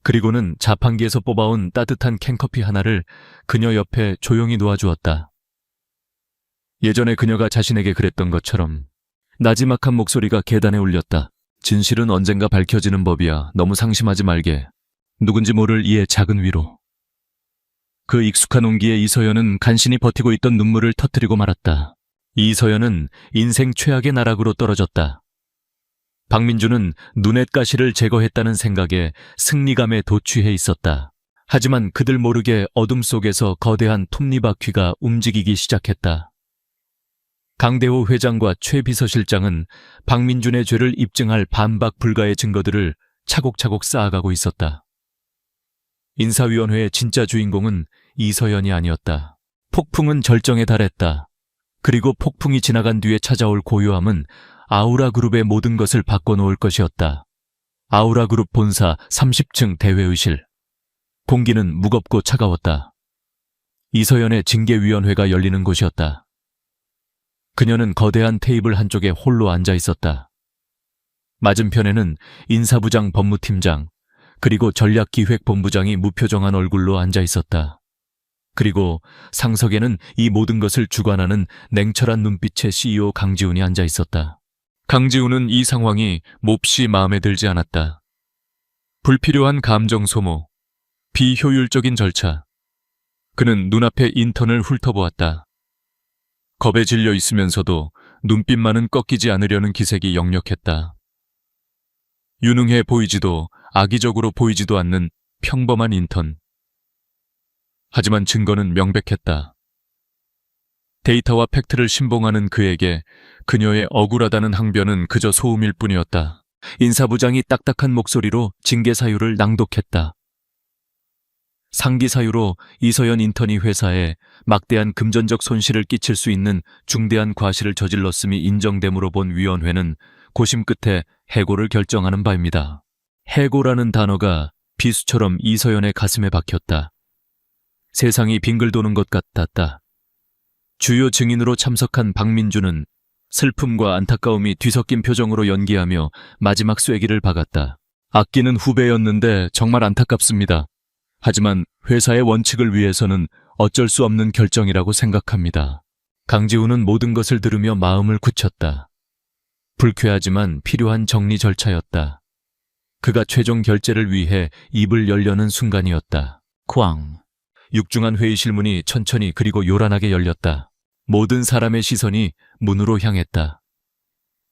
그리고는 자판기에서 뽑아온 따뜻한 캔커피 하나를 그녀 옆에 조용히 놓아주었다. 예전에 그녀가 자신에게 그랬던 것처럼 나지막한 목소리가 계단에 울렸다. 진실은 언젠가 밝혀지는 법이야. 너무 상심하지 말게. 누군지 모를 이의 작은 위로. 그 익숙한 온기에 이서연은 간신히 버티고 있던 눈물을 터뜨리고 말았다. 이서연은 인생 최악의 나락으로 떨어졌다. 박민준은 눈엣 가시를 제거했다는 생각에 승리감에 도취해 있었다. 하지만 그들 모르게 어둠 속에서 거대한 톱니바퀴가 움직이기 시작했다. 강대호 회장과 최 비서실장은 박민준의 죄를 입증할 반박 불가의 증거들을 차곡차곡 쌓아가고 있었다. 인사위원회의 진짜 주인공은 이서연이 아니었다. 폭풍은 절정에 달했다. 그리고 폭풍이 지나간 뒤에 찾아올 고요함은 아우라그룹의 모든 것을 바꿔놓을 것이었다. 아우라그룹 본사 30층 대회의실. 공기는 무겁고 차가웠다. 이서연의 징계위원회가 열리는 곳이었다. 그녀는 거대한 테이블 한쪽에 홀로 앉아 있었다. 맞은편에는 인사부장 법무팀장, 그리고 전략기획본부장이 무표정한 얼굴로 앉아 있었다. 그리고 상석에는 이 모든 것을 주관하는 냉철한 눈빛의 CEO 강지훈이 앉아 있었다. 강지훈은 이 상황이 몹시 마음에 들지 않았다. 불필요한 감정 소모, 비효율적인 절차. 그는 눈앞의 인턴을 훑어보았다. 겁에 질려 있으면서도 눈빛만은 꺾이지 않으려는 기색이 역력했다. 유능해 보이지도 악의적으로 보이지도 않는 평범한 인턴. 하지만 증거는 명백했다. 데이터와 팩트를 신봉하는 그에게 그녀의 억울하다는 항변은 그저 소음일 뿐이었다. 인사부장이 딱딱한 목소리로 징계 사유를 낭독했다. 상기 사유로 이서연 인턴이 회사에 막대한 금전적 손실을 끼칠 수 있는 중대한 과실을 저질렀음이 인정됨으로 본 위원회는 고심 끝에 해고를 결정하는 바입니다. 해고라는 단어가 비수처럼 이서연의 가슴에 박혔다. 세상이 빙글 도는 것 같았다. 주요 증인으로 참석한 박민주는 슬픔과 안타까움이 뒤섞인 표정으로 연기하며 마지막 쐐기를 박았다. 아끼는 후배였는데 정말 안타깝습니다. 하지만 회사의 원칙을 위해서는 어쩔 수 없는 결정이라고 생각합니다. 강지훈은 모든 것을 들으며 마음을 굳혔다. 불쾌하지만 필요한 정리 절차였다. 그가 최종 결재를 위해 입을 열려는 순간이었다. 쾅! 육중한 회의실 문이 천천히 그리고 요란하게 열렸다. 모든 사람의 시선이 문으로 향했다.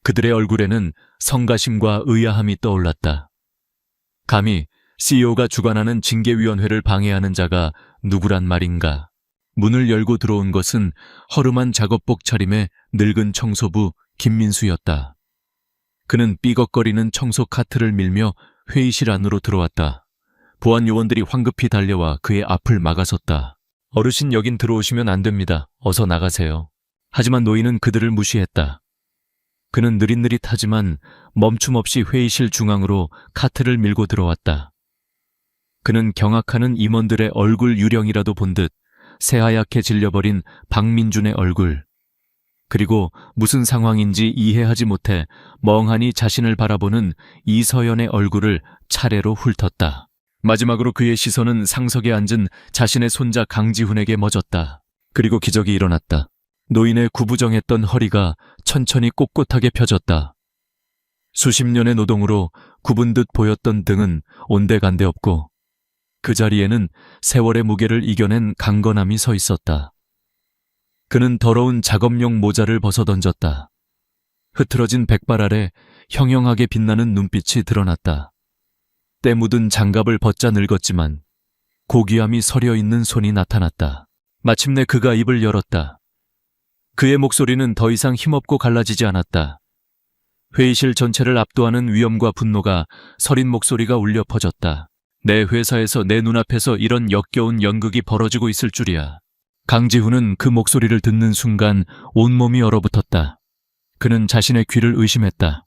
그들의 얼굴에는 성가심과 의아함이 떠올랐다. 감히 CEO가 주관하는 징계위원회를 방해하는 자가 누구란 말인가. 문을 열고 들어온 것은 허름한 작업복 차림의 늙은 청소부 김민수였다. 그는 삐걱거리는 청소 카트를 밀며 회의실 안으로 들어왔다. 보안 요원들이 황급히 달려와 그의 앞을 막아섰다. 어르신, 여긴 들어오시면 안 됩니다. 어서 나가세요. 하지만 노인은 그들을 무시했다. 그는 느릿느릿하지만 멈춤 없이 회의실 중앙으로 카트를 밀고 들어왔다. 그는 경악하는 임원들의 얼굴 유령이라도 본 듯 새하얗게 질려버린 박민준의 얼굴, 그리고 무슨 상황인지 이해하지 못해 멍하니 자신을 바라보는 이서연의 얼굴을 차례로 훑었다. 마지막으로 그의 시선은 상석에 앉은 자신의 손자 강지훈에게 멎었다. 그리고 기적이 일어났다. 노인의 구부정했던 허리가 천천히 꼿꼿하게 펴졌다. 수십 년의 노동으로 굽은 듯 보였던 등은 온데간데 없고 그 자리에는 세월의 무게를 이겨낸 강건함이 서 있었다. 그는 더러운 작업용 모자를 벗어던졌다. 흐트러진 백발 아래 형형하게 빛나는 눈빛이 드러났다. 때 묻은 장갑을 벗자 늙었지만 고귀함이 서려 있는 손이 나타났다. 마침내 그가 입을 열었다. 그의 목소리는 더 이상 힘없고 갈라지지 않았다. 회의실 전체를 압도하는 위엄과 분노가 서린 목소리가 울려 퍼졌다. 내 회사에서 내 눈앞에서 이런 역겨운 연극이 벌어지고 있을 줄이야. 강지훈은 그 목소리를 듣는 순간 온몸이 얼어붙었다. 그는 자신의 귀를 의심했다.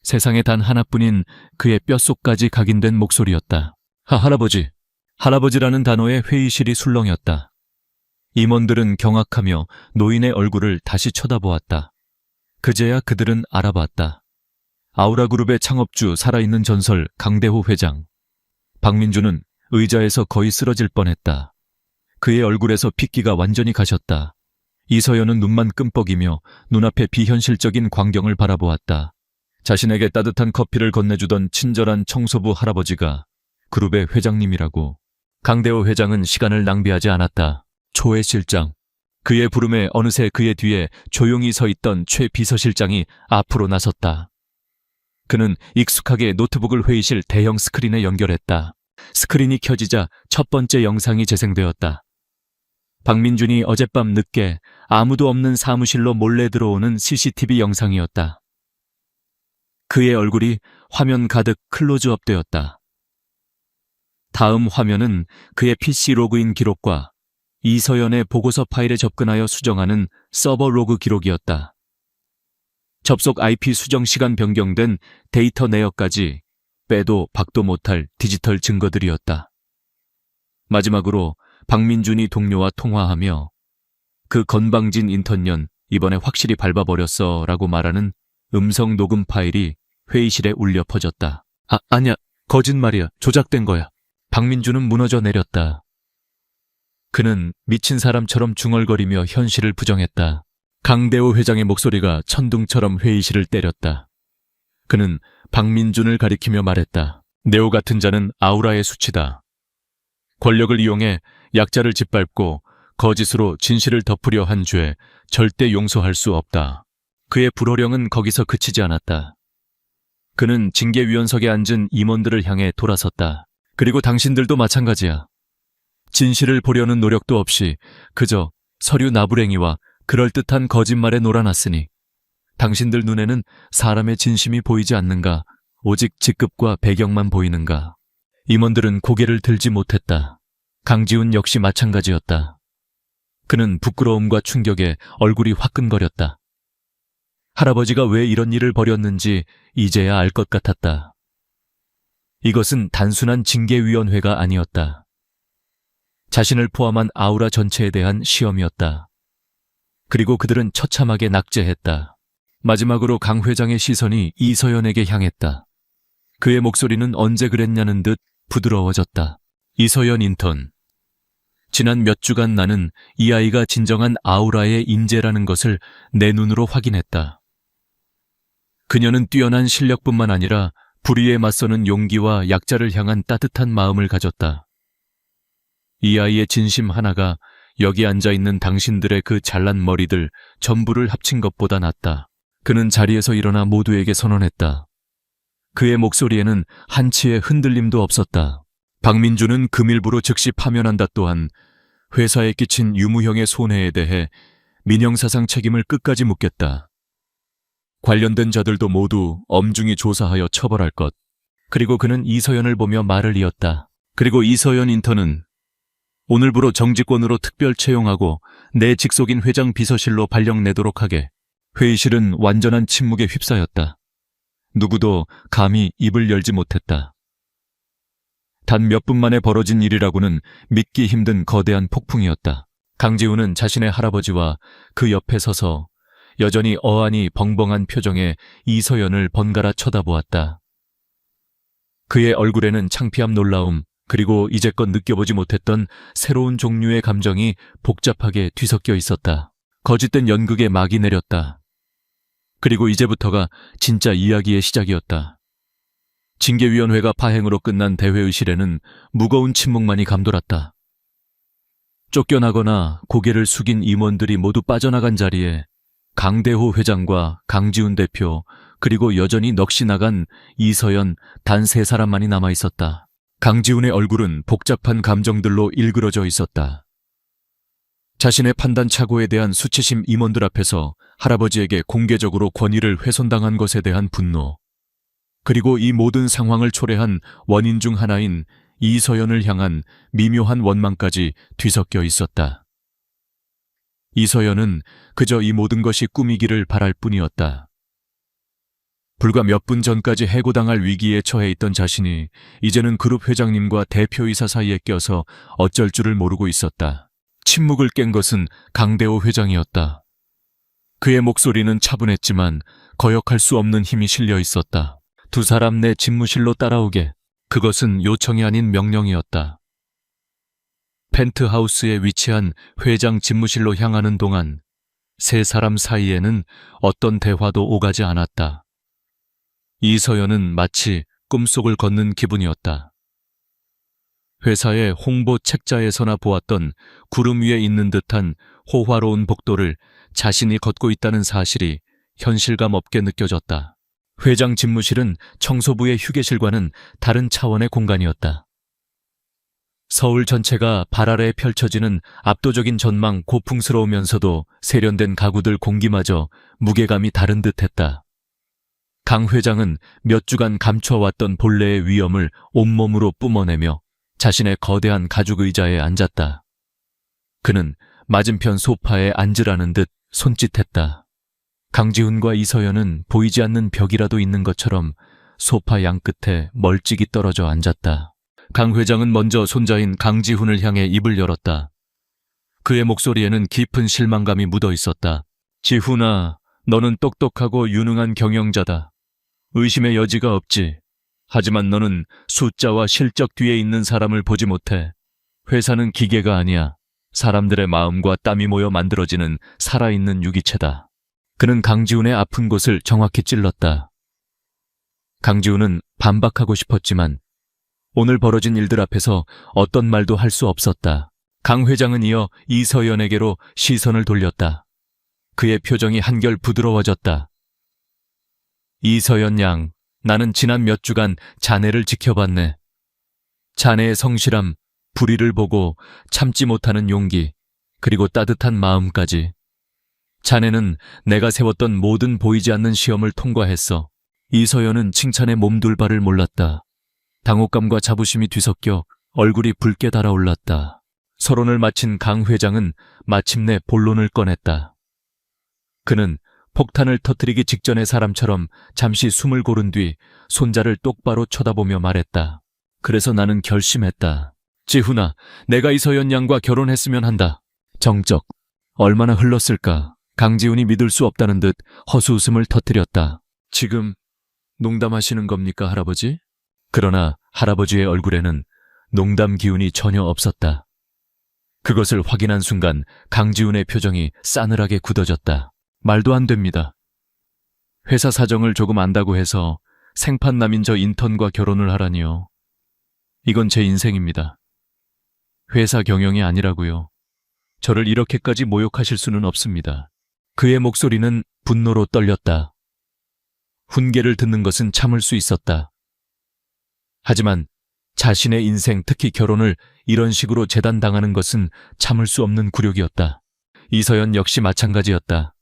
세상에 단 하나뿐인 그의 뼛속까지 각인된 목소리였다. 할아버지. 할아버지라는 단어에 회의실이 술렁였다. 임원들은 경악하며 노인의 얼굴을 다시 쳐다보았다. 그제야 그들은 알아봤다. 아우라그룹의 창업주 살아있는 전설 강대호 회장. 박민주는 의자에서 거의 쓰러질 뻔했다. 그의 얼굴에서 핏기가 완전히 가셨다. 이서연은 눈만 끔뻑이며 눈앞의 비현실적인 광경을 바라보았다. 자신에게 따뜻한 커피를 건네주던 친절한 청소부 할아버지가 그룹의 회장님이라고. 강대호 회장은 시간을 낭비하지 않았다. 초회 실장. 그의 부름에 어느새 그의 뒤에 조용히 서 있던 최 비서실장이 앞으로 나섰다. 그는 익숙하게 노트북을 회의실 대형 스크린에 연결했다. 스크린이 켜지자 첫 번째 영상이 재생되었다. 박민준이 어젯밤 늦게 아무도 없는 사무실로 몰래 들어오는 CCTV 영상이었다. 그의 얼굴이 화면 가득 클로즈업 되었다. 다음 화면은 그의 PC 로그인 기록과 이서연의 보고서 파일에 접근하여 수정하는 서버 로그 기록이었다. 접속 IP 수정 시간 변경된 데이터 내역까지 빼도 박도 못할 디지털 증거들이었다. 마지막으로 박민준이 동료와 통화하며 그 건방진 인턴년 이번에 확실히 밟아버렸어 라고 말하는 음성 녹음 파일이 회의실에 울려 퍼졌다. 아니야. 거짓말이야. 조작된 거야. 박민주는 무너져 내렸다. 그는 미친 사람처럼 중얼거리며 현실을 부정했다. 강대호 회장의 목소리가 천둥처럼 회의실을 때렸다. 그는 박민준을 가리키며 말했다. 네오 같은 자는 아우라의 수치다. 권력을 이용해 약자를 짓밟고 거짓으로 진실을 덮으려 한 죄 절대 용서할 수 없다. 그의 불호령은 거기서 그치지 않았다. 그는 징계위원석에 앉은 임원들을 향해 돌아섰다. 그리고 당신들도 마찬가지야. 진실을 보려는 노력도 없이 그저 서류 나부랭이와 그럴듯한 거짓말에 놀아났으니 당신들 눈에는 사람의 진심이 보이지 않는가? 오직 직급과 배경만 보이는가? 임원들은 고개를 들지 못했다. 강지훈 역시 마찬가지였다. 그는 부끄러움과 충격에 얼굴이 화끈거렸다. 할아버지가 왜 이런 일을 벌였는지 이제야 알 것 같았다. 이것은 단순한 징계위원회가 아니었다. 자신을 포함한 아우라 전체에 대한 시험이었다. 그리고 그들은 처참하게 낙제했다. 마지막으로 강 회장의 시선이 이서연에게 향했다. 그의 목소리는 언제 그랬냐는 듯 부드러워졌다. 이서연 인턴. 지난 몇 주간 나는 이 아이가 진정한 아우라의 인재라는 것을 내 눈으로 확인했다. 그녀는 뛰어난 실력뿐만 아니라 불의에 맞서는 용기와 약자를 향한 따뜻한 마음을 가졌다. 이 아이의 진심 하나가 여기 앉아있는 당신들의 그 잘난 머리들 전부를 합친 것보다 낫다. 그는 자리에서 일어나 모두에게 선언했다. 그의 목소리에는 한치의 흔들림도 없었다. 박민주는 금일부로 즉시 파면한다. 또한 회사에 끼친 유무형의 손해에 대해 민형사상 책임을 끝까지 묻겠다. 관련된 자들도 모두 엄중히 조사하여 처벌할 것. 그리고 그는 이서연을 보며 말을 이었다. 그리고 이서연 인턴은 오늘부로 정직원으로 특별 채용하고 내 직속인 회장 비서실로 발령내도록 하게. 회의실은 완전한 침묵에 휩싸였다. 누구도 감히 입을 열지 못했다. 단 몇 분 만에 벌어진 일이라고는 믿기 힘든 거대한 폭풍이었다. 강지훈은 자신의 할아버지와 그 옆에 서서 여전히 어안이 벙벙한 표정에 이서연을 번갈아 쳐다보았다. 그의 얼굴에는 창피함, 놀라움, 그리고 이제껏 느껴보지 못했던 새로운 종류의 감정이 복잡하게 뒤섞여 있었다. 거짓된 연극에 막이 내렸다. 그리고 이제부터가 진짜 이야기의 시작이었다. 징계위원회가 파행으로 끝난 대회의실에는 무거운 침묵만이 감돌았다. 쫓겨나거나 고개를 숙인 임원들이 모두 빠져나간 자리에 강대호 회장과 강지훈 대표, 그리고 여전히 넋이 나간 이서연 단 3사람만이 남아있었다. 강지훈의 얼굴은 복잡한 감정들로 일그러져 있었다. 자신의 판단 착오에 대한 수치심, 임원들 앞에서 할아버지에게 공개적으로 권위를 훼손당한 것에 대한 분노, 그리고 이 모든 상황을 초래한 원인 중 하나인 이서연을 향한 미묘한 원망까지 뒤섞여 있었다. 이서연은 그저 이 모든 것이 꿈이기를 바랄 뿐이었다. 불과 몇 분 전까지 해고당할 위기에 처해 있던 자신이 이제는 그룹 회장님과 대표이사 사이에 껴서 어쩔 줄을 모르고 있었다. 침묵을 깬 것은 강대호 회장이었다. 그의 목소리는 차분했지만 거역할 수 없는 힘이 실려 있었다. 2사람 내 집무실로 따라오게. 그것은 요청이 아닌 명령이었다. 펜트하우스에 위치한 회장 집무실로 향하는 동안 3사람 사이에는 어떤 대화도 오가지 않았다. 이서연은 마치 꿈속을 걷는 기분이었다. 회사의 홍보 책자에서나 보았던 구름 위에 있는 듯한 호화로운 복도를 자신이 걷고 있다는 사실이 현실감 없게 느껴졌다. 회장 집무실은 청소부의 휴게실과는 다른 차원의 공간이었다. 서울 전체가 발 아래에 펼쳐지는 압도적인 전망, 고풍스러우면서도 세련된 가구들 공기마저 무게감이 다른 듯했다. 강 회장은 몇 주간 감춰왔던 본래의 위엄을 온몸으로 뿜어내며 자신의 거대한 가죽 의자에 앉았다. 그는 맞은편 소파에 앉으라는 듯 손짓했다. 강지훈과 이서연은 보이지 않는 벽이라도 있는 것처럼 소파 양끝에 멀찍이 떨어져 앉았다. 강 회장은 먼저 손자인 강지훈을 향해 입을 열었다. 그의 목소리에는 깊은 실망감이 묻어 있었다. 지훈아, 너는 똑똑하고 유능한 경영자다. 의심의 여지가 없지. 하지만 너는 숫자와 실적 뒤에 있는 사람을 보지 못해. 회사는 기계가 아니야. 사람들의 마음과 땀이 모여 만들어지는 살아있는 유기체다. 그는 강지훈의 아픈 곳을 정확히 찔렀다. 강지훈은 반박하고 싶었지만 오늘 벌어진 일들 앞에서 어떤 말도 할 수 없었다. 강 회장은 이어 이서연에게로 시선을 돌렸다. 그의 표정이 한결 부드러워졌다. 이서연 양, 나는 지난 몇 주간 자네를 지켜봤네. 자네의 성실함, 불의를 보고 참지 못하는 용기, 그리고 따뜻한 마음까지. 자네는 내가 세웠던 모든 보이지 않는 시험을 통과했어. 이서연은 칭찬에 몸둘 바를 몰랐다. 당혹감과 자부심이 뒤섞여 얼굴이 붉게 달아올랐다. 서론을 마친 강 회장은 마침내 본론을 꺼냈다. 그는 폭탄을 터뜨리기 직전의 사람처럼 잠시 숨을 고른 뒤 손자를 똑바로 쳐다보며 말했다. 그래서 나는 결심했다. 지훈아, 내가 이서연 양과 결혼했으면 한다. 정적. 얼마나 흘렀을까. 강지훈이 믿을 수 없다는 듯 허수웃음을 터뜨렸다. 지금 농담하시는 겁니까, 할아버지? 그러나 할아버지의 얼굴에는 농담 기운이 전혀 없었다. 그것을 확인한 순간 강지훈의 표정이 싸늘하게 굳어졌다. 말도 안 됩니다. 회사 사정을 조금 안다고 해서 생판남인 저 인턴과 결혼을 하라니요. 이건 제 인생입니다. 회사 경영이 아니라고요. 저를 이렇게까지 모욕하실 수는 없습니다. 그의 목소리는 분노로 떨렸다. 훈계를 듣는 것은 참을 수 있었다. 하지만 자신의 인생, 특히 결혼을 이런 식으로 재단당하는 것은 참을 수 없는 굴욕이었다. 이서연 역시 마찬가지였다.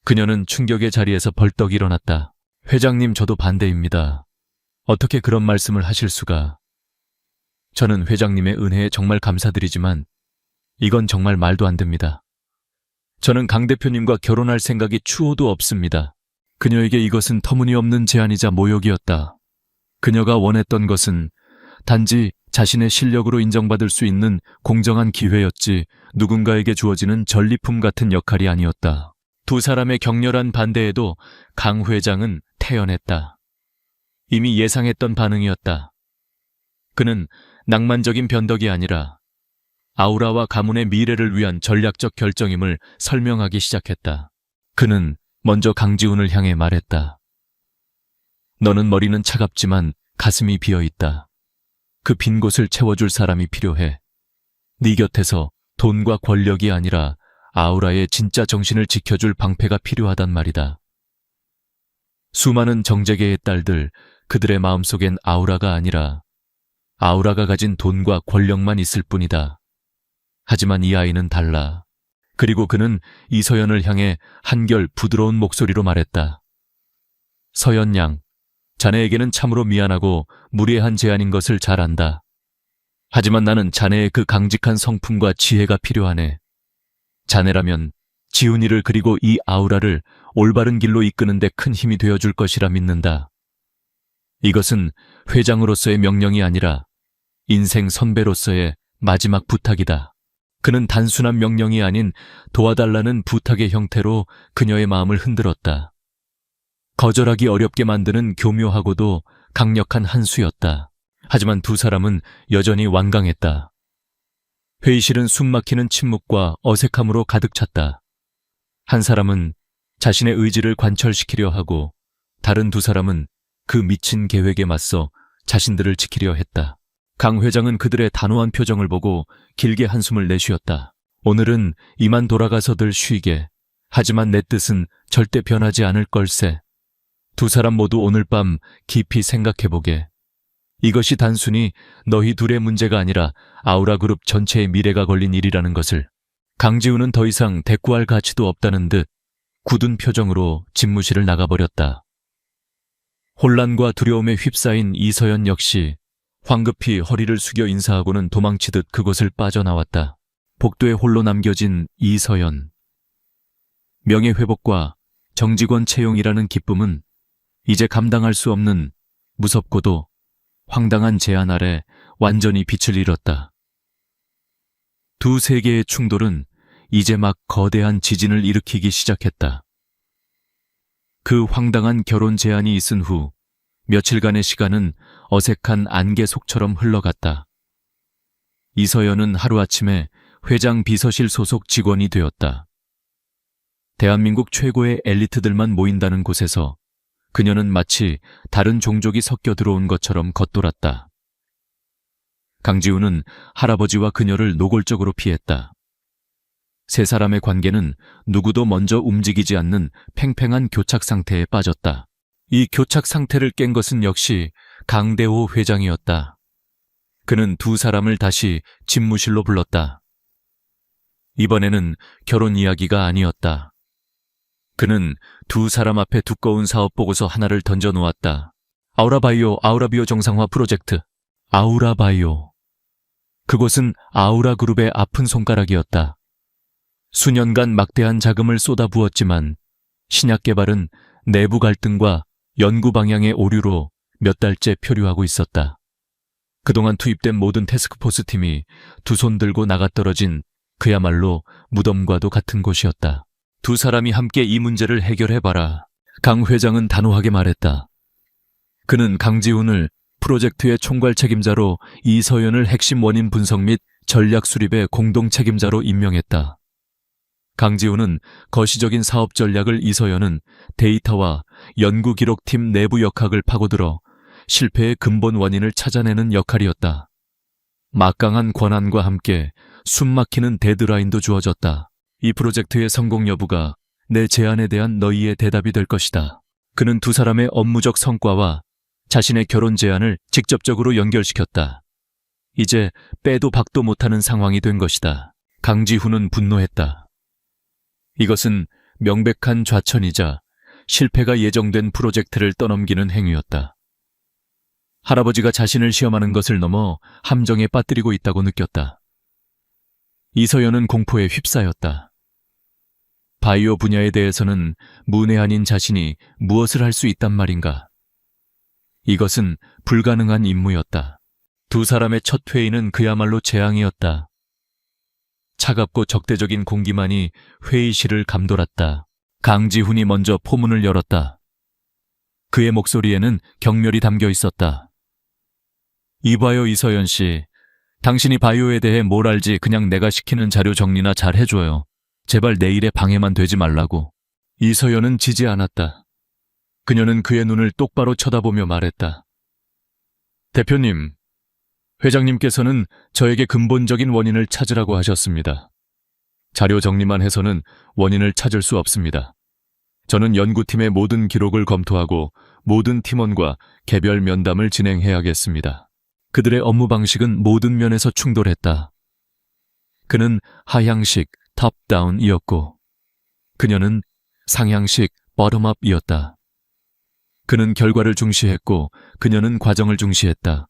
그녀는 충격의 자리에서 벌떡 일어났다. 회장님, 저도 반대입니다. 어떻게 그런 말씀을 하실 수가. 저는 회장님의 은혜에 정말 감사드리지만 이건 정말 말도 안 됩니다. 저는 강 대표님과 결혼할 생각이 추호도 없습니다. 그녀에게 이것은 터무니없는 제안이자 모욕이었다. 그녀가 원했던 것은 단지 자신의 실력으로 인정받을 수 있는 공정한 기회였지 누군가에게 주어지는 전리품 같은 역할이 아니었다. 두 사람의 격렬한 반대에도 강 회장은 태연했다. 이미 예상했던 반응이었다. 그는 낭만적인 변덕이 아니라 아우라와 가문의 미래를 위한 전략적 결정임을 설명하기 시작했다. 그는 먼저 강지훈을 향해 말했다. 너는 머리는 차갑지만 가슴이 비어있다. 그 빈 곳을 채워줄 사람이 필요해. 네 곁에서 돈과 권력이 아니라 아우라의 진짜 정신을 지켜줄 방패가 필요하단 말이다. 수많은 정재계의 딸들, 그들의 마음속엔 아우라가 아니라 아우라가 가진 돈과 권력만 있을 뿐이다. 하지만 이 아이는 달라. 그리고 그는 이서연을 향해 한결 부드러운 목소리로 말했다. 서연 양, 자네에게는 참으로 미안하고 무례한 제안인 것을 잘 안다. 하지만 나는 자네의 그 강직한 성품과 지혜가 필요하네. 자네라면 지훈이를 그리고 이 아우라를 올바른 길로 이끄는 데 큰 힘이 되어줄 것이라 믿는다. 이것은 회장으로서의 명령이 아니라 인생 선배로서의 마지막 부탁이다. 그는 단순한 명령이 아닌 도와달라는 부탁의 형태로 그녀의 마음을 흔들었다. 거절하기 어렵게 만드는 교묘하고도 강력한 한 수였다. 하지만 두 사람은 여전히 완강했다. 회의실은 숨막히는 침묵과 어색함으로 가득 찼다. 한 사람은 자신의 의지를 관철시키려 하고 다른 두 사람은 그 미친 계획에 맞서 자신들을 지키려 했다. 강 회장은 그들의 단호한 표정을 보고 길게 한숨을 내쉬었다. 오늘은 이만 돌아가서들 쉬게. 하지만 내 뜻은 절대 변하지 않을 걸세. 두 사람 모두 오늘 밤 깊이 생각해보게. 이것이 단순히 너희 둘의 문제가 아니라 아우라 그룹 전체의 미래가 걸린 일이라는 것을. 강지훈은 더 이상 대꾸할 가치도 없다는 듯 굳은 표정으로 집무실을 나가버렸다. 혼란과 두려움에 휩싸인 이서연 역시 황급히 허리를 숙여 인사하고는 도망치듯 그곳을 빠져나왔다. 복도에 홀로 남겨진 이서연. 명예회복과 정직원 채용이라는 기쁨은 이제 감당할 수 없는 무섭고도 황당한 제안 아래 완전히 빛을 잃었다. 두 세계의 충돌은 이제 막 거대한 지진을 일으키기 시작했다. 그 황당한 결혼 제안이 있은 후 며칠간의 시간은 어색한 안개 속처럼 흘러갔다. 이서연은 하루아침에 회장 비서실 소속 직원이 되었다. 대한민국 최고의 엘리트들만 모인다는 곳에서 그녀는 마치 다른 종족이 섞여 들어온 것처럼 겉돌았다. 강지훈은 할아버지와 그녀를 노골적으로 피했다. 세 사람의 관계는 누구도 먼저 움직이지 않는 팽팽한 교착 상태에 빠졌다. 이 교착 상태를 깬 것은 역시 강대호 회장이었다. 그는 두 사람을 다시 집무실로 불렀다. 이번에는 결혼 이야기가 아니었다. 그는 두 사람 앞에 두꺼운 사업 보고서 하나를 던져놓았다. 아우라바이오 아우라비오 정상화 프로젝트. 아우라바이오. 그곳은 아우라그룹의 아픈 손가락이었다. 수년간 막대한 자금을 쏟아부었지만 신약 개발은 내부 갈등과 연구 방향의 오류로 몇 달째 표류하고 있었다. 그동안 투입된 모든 태스크포스 팀이 두 손 들고 나가떨어진 그야말로 무덤과도 같은 곳이었다. 두 사람이 함께 이 문제를 해결해봐라. 강 회장은 단호하게 말했다. 그는 강지훈을 프로젝트의 총괄 책임자로 이서연을 핵심 원인 분석 및 전략 수립의 공동 책임자로 임명했다. 강지훈은 거시적인 사업 전략을, 이서연은 데이터와 연구 기록팀 내부 역학을 파고들어 실패의 근본 원인을 찾아내는 역할이었다. 막강한 권한과 함께 숨막히는 데드라인도 주어졌다. 이 프로젝트의 성공 여부가 내 제안에 대한 너희의 대답이 될 것이다. 그는 두 사람의 업무적 성과와 자신의 결혼 제안을 직접적으로 연결시켰다. 이제 빼도 박도 못하는 상황이 된 것이다. 강지훈은 분노했다. 이것은 명백한 좌천이자 실패가 예정된 프로젝트를 떠넘기는 행위였다. 할아버지가 자신을 시험하는 것을 넘어 함정에 빠뜨리고 있다고 느꼈다. 이서연은 공포에 휩싸였다. 바이오 분야에 대해서는 문외한인 자신이 무엇을 할 수 있단 말인가? 이것은 불가능한 임무였다. 두 사람의 첫 회의는 그야말로 재앙이었다. 차갑고 적대적인 공기만이 회의실을 감돌았다. 강지훈이 먼저 포문을 열었다. 그의 목소리에는 경멸이 담겨 있었다. 이봐요, 이서연 씨. 당신이 바이오에 대해 뭘 알지? 그냥 내가 시키는 자료 정리나 잘 해줘요. 제발 내 일에 방해만 되지 말라고. 이서연은 지지 않았다. 그녀는 그의 눈을 똑바로 쳐다보며 말했다. 대표님, 회장님께서는 저에게 근본적인 원인을 찾으라고 하셨습니다. 자료 정리만 해서는 원인을 찾을 수 없습니다. 저는 연구팀의 모든 기록을 검토하고 모든 팀원과 개별 면담을 진행해야겠습니다. 그들의 업무 방식은 모든 면에서 충돌했다. 그는 하향식 탑다운이었고 그녀는 상향식 버텀업이었다. 그는 결과를 중시했고 그녀는 과정을 중시했다.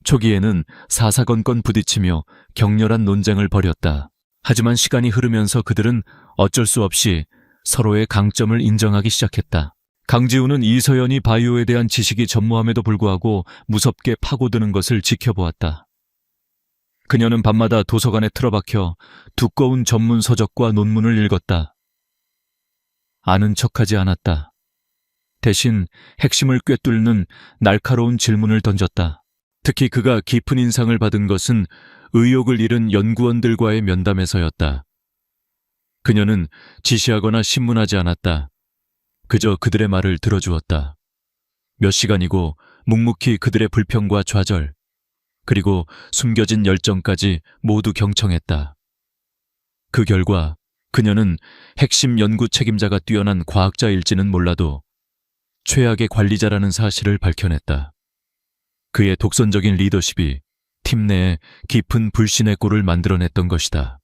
초기에는 사사건건 부딪히며 격렬한 논쟁을 벌였다. 하지만 시간이 흐르면서 그들은 어쩔 수 없이 서로의 강점을 인정하기 시작했다. 강지훈은 이서연이 바이오에 대한 지식이 전무함에도 불구하고 무섭게 파고드는 것을 지켜보았다. 그녀는 밤마다 도서관에 틀어박혀 두꺼운 전문 서적과 논문을 읽었다. 아는 척하지 않았다. 대신 핵심을 꿰뚫는 날카로운 질문을 던졌다. 특히 그가 깊은 인상을 받은 것은 의욕을 잃은 연구원들과의 면담에서였다. 그녀는 지시하거나 신문하지 않았다. 그저 그들의 말을 들어주었다. 몇 시간이고 묵묵히 그들의 불평과 좌절, 그리고 숨겨진 열정까지 모두 경청했다. 그 결과 그녀는 핵심 연구 책임자가 뛰어난 과학자일지는 몰라도 최악의 관리자라는 사실을 밝혀냈다. 그의 독선적인 리더십이 팀 내에 깊은 불신의 골을 만들어냈던 것이다.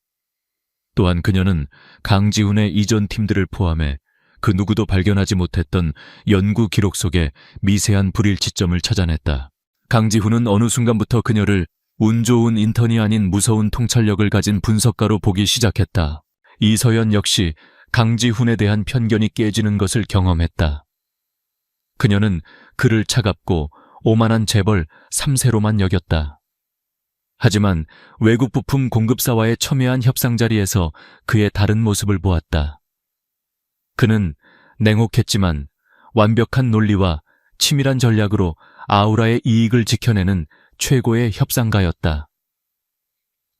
또한 그녀는 강지훈의 이전 팀들을 포함해 그 누구도 발견하지 못했던 연구 기록 속에 미세한 불일치점을 찾아냈다. 강지훈은 어느 순간부터 그녀를 운 좋은 인턴이 아닌 무서운 통찰력을 가진 분석가로 보기 시작했다. 이서연 역시 강지훈에 대한 편견이 깨지는 것을 경험했다. 그녀는 그를 차갑고 오만한 재벌 3세로만 여겼다. 하지만 외국 부품 공급사와의 첨예한 협상 자리에서 그의 다른 모습을 보았다. 그는 냉혹했지만 완벽한 논리와 치밀한 전략으로 아우라의 이익을 지켜내는 최고의 협상가였다.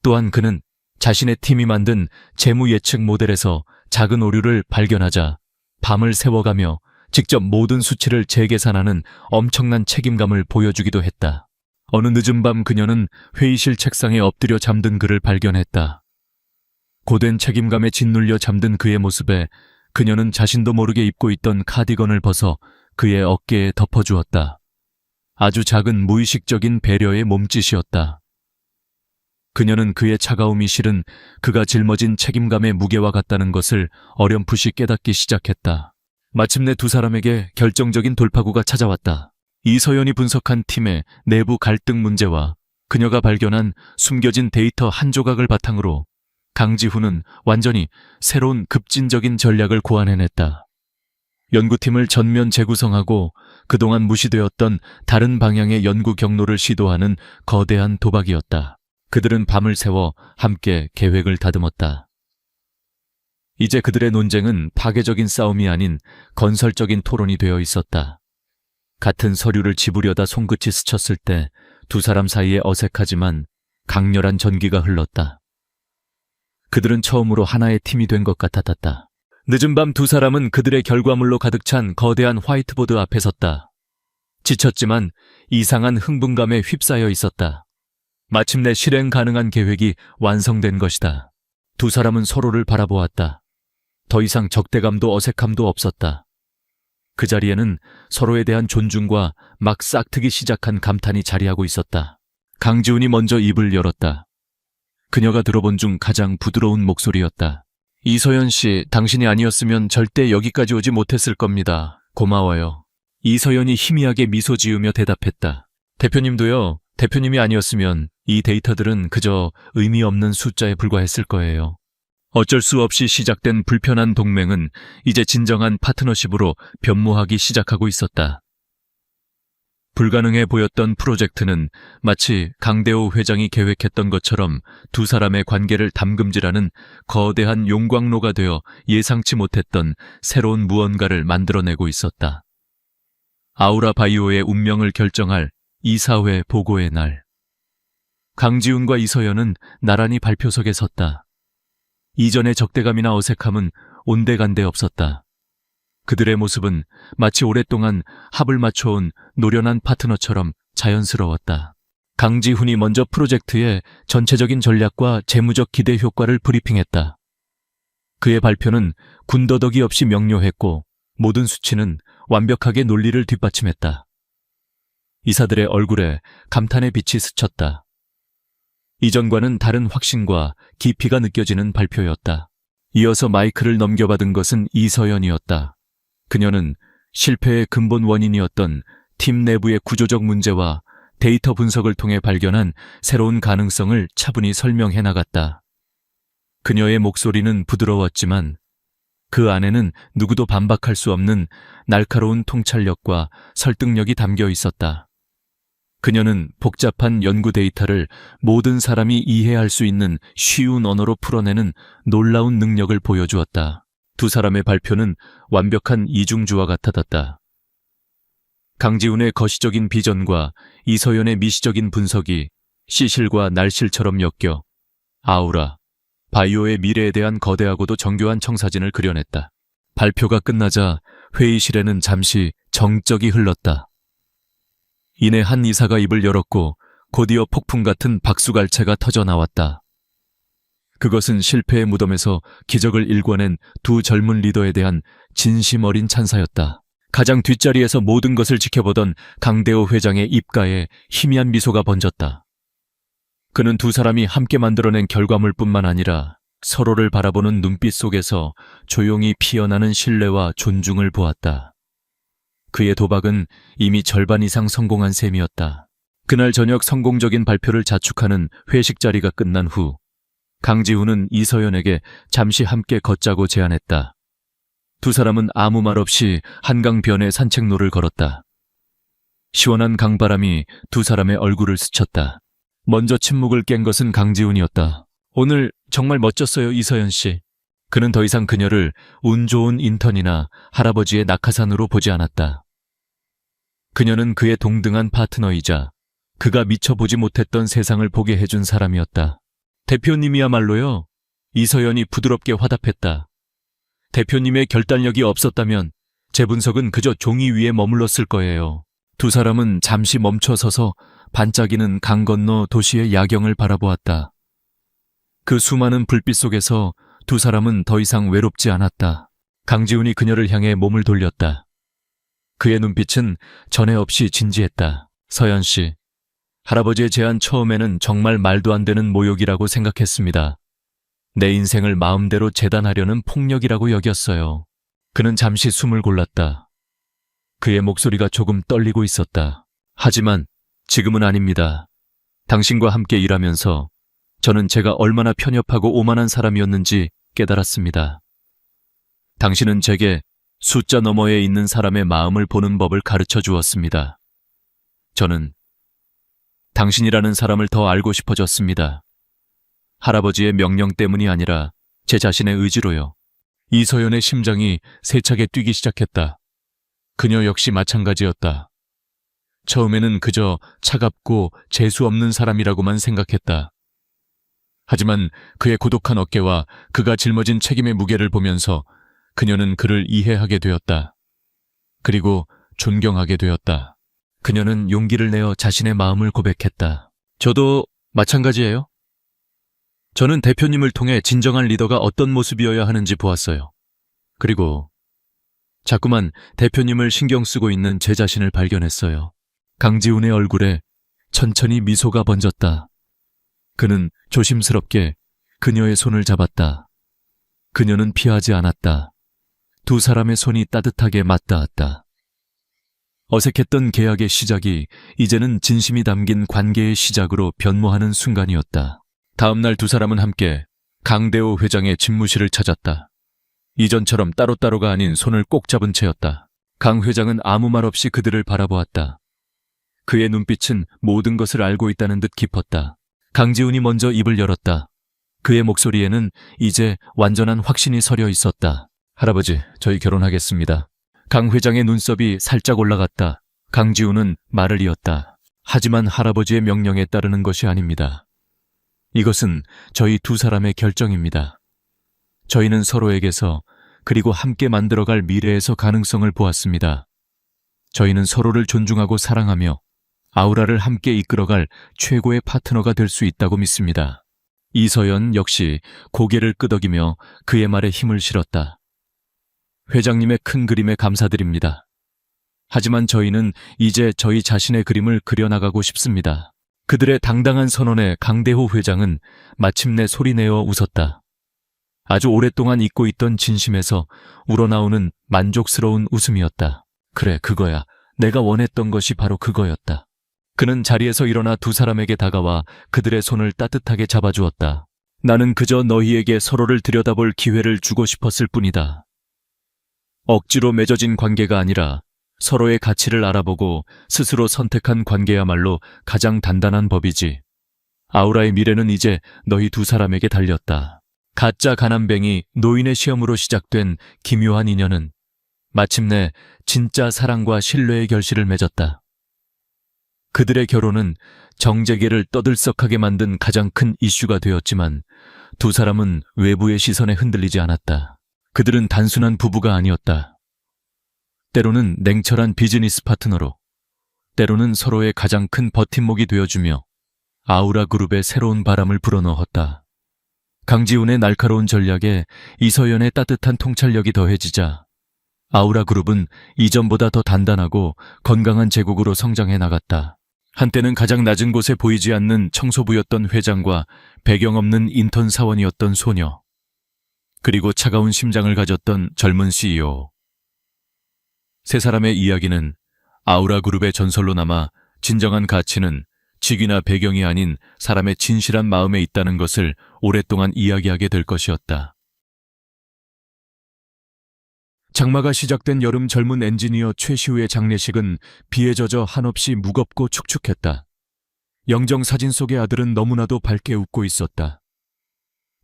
또한 그는 자신의 팀이 만든 재무 예측 모델에서 작은 오류를 발견하자 밤을 새워가며 직접 모든 수치를 재계산하는 엄청난 책임감을 보여주기도 했다. 어느 늦은 밤 그녀는 회의실 책상에 엎드려 잠든 그를 발견했다. 고된 책임감에 짓눌려 잠든 그의 모습에 그녀는 자신도 모르게 입고 있던 카디건을 벗어 그의 어깨에 덮어주었다. 아주 작은 무의식적인 배려의 몸짓이었다. 그녀는 그의 차가움이 실은 그가 짊어진 책임감의 무게와 같다는 것을 어렴풋이 깨닫기 시작했다. 마침내 두 사람에게 결정적인 돌파구가 찾아왔다. 이서연이 분석한 팀의 내부 갈등 문제와 그녀가 발견한 숨겨진 데이터 한 조각을 바탕으로 강지훈은 완전히 새로운 급진적인 전략을 고안해냈다. 연구팀을 전면 재구성하고 그동안 무시되었던 다른 방향의 연구 경로를 시도하는 거대한 도박이었다. 그들은 밤을 새워 함께 계획을 다듬었다. 이제 그들의 논쟁은 파괴적인 싸움이 아닌 건설적인 토론이 되어 있었다. 같은 서류를 집으려다 손끝이 스쳤을 때 두 사람 사이에 어색하지만 강렬한 전기가 흘렀다. 그들은 처음으로 하나의 팀이 된 것 같았다. 늦은 밤 두 사람은 그들의 결과물로 가득 찬 거대한 화이트보드 앞에 섰다. 지쳤지만 이상한 흥분감에 휩싸여 있었다. 마침내 실행 가능한 계획이 완성된 것이다. 두 사람은 서로를 바라보았다. 더 이상 적대감도 어색함도 없었다. 그 자리에는 서로에 대한 존중과 막 싹트기 시작한 감탄이 자리하고 있었다. 강지훈이 먼저 입을 열었다. 그녀가 들어본 중 가장 부드러운 목소리였다. 이서연 씨, 당신이 아니었으면 절대 여기까지 오지 못했을 겁니다. 고마워요. 이서연이 희미하게 미소 지으며 대답했다. 대표님도요. 대표님이 아니었으면 이 데이터들은 그저 의미 없는 숫자에 불과했을 거예요. 어쩔 수 없이 시작된 불편한 동맹은 이제 진정한 파트너십으로 변모하기 시작하고 있었다. 불가능해 보였던 프로젝트는 마치 강대호 회장이 계획했던 것처럼 두 사람의 관계를 담금질하는 거대한 용광로가 되어 예상치 못했던 새로운 무언가를 만들어내고 있었다. 아우라 바이오의 운명을 결정할 이사회 보고의 날. 강지훈과 이서연은 나란히 발표석에 섰다. 이전의 적대감이나 어색함은 온데간데 없었다. 그들의 모습은 마치 오랫동안 합을 맞춰온 노련한 파트너처럼 자연스러웠다. 강지훈이 먼저 프로젝트의 전체적인 전략과 재무적 기대 효과를 브리핑했다. 그의 발표는 군더더기 없이 명료했고 모든 수치는 완벽하게 논리를 뒷받침했다. 이사들의 얼굴에 감탄의 빛이 스쳤다. 이전과는 다른 확신과 깊이가 느껴지는 발표였다. 이어서 마이크를 넘겨받은 것은 이서연이었다. 그녀는 실패의 근본 원인이었던 팀 내부의 구조적 문제와 데이터 분석을 통해 발견한 새로운 가능성을 차분히 설명해 나갔다. 그녀의 목소리는 부드러웠지만 그 안에는 누구도 반박할 수 없는 날카로운 통찰력과 설득력이 담겨 있었다. 그녀는 복잡한 연구 데이터를 모든 사람이 이해할 수 있는 쉬운 언어로 풀어내는 놀라운 능력을 보여주었다. 두 사람의 발표는 완벽한 이중주와 같았다. 강지훈의 거시적인 비전과 이서연의 미시적인 분석이 시실과 날실처럼 엮여 아우라, 바이오의 미래에 대한 거대하고도 정교한 청사진을 그려냈다. 발표가 끝나자 회의실에는 잠시 정적이 흘렀다. 이내 한 이사가 입을 열었고 곧이어 폭풍 같은 박수갈채가 터져 나왔다. 그것은 실패의 무덤에서 기적을 일궈낸 두 젊은 리더에 대한 진심 어린 찬사였다. 가장 뒷자리에서 모든 것을 지켜보던 강대호 회장의 입가에 희미한 미소가 번졌다. 그는 두 사람이 함께 만들어낸 결과물뿐만 아니라 서로를 바라보는 눈빛 속에서 조용히 피어나는 신뢰와 존중을 보았다. 그의 도박은 이미 절반 이상 성공한 셈이었다. 그날 저녁 성공적인 발표를 자축하는 회식 자리가 끝난 후 강지훈은 이서연에게 잠시 함께 걷자고 제안했다. 두 사람은 아무 말 없이 한강변의 산책로를 걸었다. 시원한 강바람이 두 사람의 얼굴을 스쳤다. 먼저 침묵을 깬 것은 강지훈이었다. 오늘 정말 멋졌어요, 이서연 씨. 그는 더 이상 그녀를 운 좋은 인턴이나 할아버지의 낙하산으로 보지 않았다. 그녀는 그의 동등한 파트너이자 그가 미처 보지 못했던 세상을 보게 해준 사람이었다. 대표님이야말로요. 이서연이 부드럽게 화답했다. 대표님의 결단력이 없었다면 제 분석은 그저 종이 위에 머물렀을 거예요. 두 사람은 잠시 멈춰서서 반짝이는 강 건너 도시의 야경을 바라보았다. 그 수많은 불빛 속에서 두 사람은 더 이상 외롭지 않았다. 강지훈이 그녀를 향해 몸을 돌렸다. 그의 눈빛은 전에 없이 진지했다. 서연 씨, 할아버지의 제안 처음에는 정말 말도 안 되는 모욕이라고 생각했습니다. 내 인생을 마음대로 재단하려는 폭력이라고 여겼어요. 그는 잠시 숨을 골랐다. 그의 목소리가 조금 떨리고 있었다. 하지만 지금은 아닙니다. 당신과 함께 일하면서 저는 제가 얼마나 편협하고 오만한 사람이었는지 깨달았습니다. 당신은 제게 숫자 너머에 있는 사람의 마음을 보는 법을 가르쳐 주었습니다. 저는 당신이라는 사람을 더 알고 싶어졌습니다. 할아버지의 명령 때문이 아니라 제 자신의 의지로요. 이서연의 심장이 세차게 뛰기 시작했다. 그녀 역시 마찬가지였다. 처음에는 그저 차갑고 재수 없는 사람이라고만 생각했다. 하지만 그의 고독한 어깨와 그가 짊어진 책임의 무게를 보면서 그녀는 그를 이해하게 되었다. 그리고 존경하게 되었다. 그녀는 용기를 내어 자신의 마음을 고백했다. 저도 마찬가지예요. 저는 대표님을 통해 진정한 리더가 어떤 모습이어야 하는지 보았어요. 그리고 자꾸만 대표님을 신경 쓰고 있는 제 자신을 발견했어요. 강지훈의 얼굴에 천천히 미소가 번졌다. 그는 조심스럽게 그녀의 손을 잡았다. 그녀는 피하지 않았다. 두 사람의 손이 따뜻하게 맞닿았다. 어색했던 계약의 시작이 이제는 진심이 담긴 관계의 시작으로 변모하는 순간이었다. 다음 날 두 사람은 함께 강대호 회장의 집무실을 찾았다. 이전처럼 따로따로가 아닌 손을 꼭 잡은 채였다. 강 회장은 아무 말 없이 그들을 바라보았다. 그의 눈빛은 모든 것을 알고 있다는 듯 깊었다. 강지훈이 먼저 입을 열었다. 그의 목소리에는 이제 완전한 확신이 서려 있었다. 할아버지, 저희 결혼하겠습니다. 강 회장의 눈썹이 살짝 올라갔다. 강지훈은 말을 이었다. 하지만 할아버지의 명령에 따르는 것이 아닙니다. 이것은 저희 두 사람의 결정입니다. 저희는 서로에게서 그리고 함께 만들어갈 미래에서 가능성을 보았습니다. 저희는 서로를 존중하고 사랑하며 아우라를 함께 이끌어갈 최고의 파트너가 될 수 있다고 믿습니다. 이서연 역시 고개를 끄덕이며 그의 말에 힘을 실었다. 회장님의 큰 그림에 감사드립니다. 하지만 저희는 이제 저희 자신의 그림을 그려나가고 싶습니다. 그들의 당당한 선언에 강대호 회장은 마침내 소리내어 웃었다. 아주 오랫동안 잊고 있던 진심에서 우러나오는 만족스러운 웃음이었다. 그래, 그거야. 내가 원했던 것이 바로 그거였다. 그는 자리에서 일어나 두 사람에게 다가와 그들의 손을 따뜻하게 잡아주었다. 나는 그저 너희에게 서로를 들여다볼 기회를 주고 싶었을 뿐이다. 억지로 맺어진 관계가 아니라 서로의 가치를 알아보고 스스로 선택한 관계야말로 가장 단단한 법이지. 아우라의 미래는 이제 너희 두 사람에게 달렸다. 가짜 가난뱅이 노인의 시험으로 시작된 기묘한 인연은 마침내 진짜 사랑과 신뢰의 결실을 맺었다. 그들의 결혼은 정재계를 떠들썩하게 만든 가장 큰 이슈가 되었지만 두 사람은 외부의 시선에 흔들리지 않았다. 그들은 단순한 부부가 아니었다. 때로는 냉철한 비즈니스 파트너로, 때로는 서로의 가장 큰 버팀목이 되어주며 아우라 그룹의 새로운 바람을 불어넣었다. 강지훈의 날카로운 전략에 이서연의 따뜻한 통찰력이 더해지자 아우라 그룹은 이전보다 더 단단하고 건강한 제국으로 성장해 나갔다. 한때는 가장 낮은 곳에 보이지 않는 청소부였던 회장과 배경 없는 인턴 사원이었던 소녀, 그리고 차가운 심장을 가졌던 젊은 CEO. 세 사람의 이야기는 아우라 그룹의 전설로 남아 진정한 가치는 직위나 배경이 아닌 사람의 진실한 마음에 있다는 것을 오랫동안 이야기하게 될 것이었다. 장마가 시작된 여름 젊은 엔지니어 최시우의 장례식은 비에 젖어 한없이 무겁고 축축했다. 영정 사진 속의 아들은 너무나도 밝게 웃고 있었다.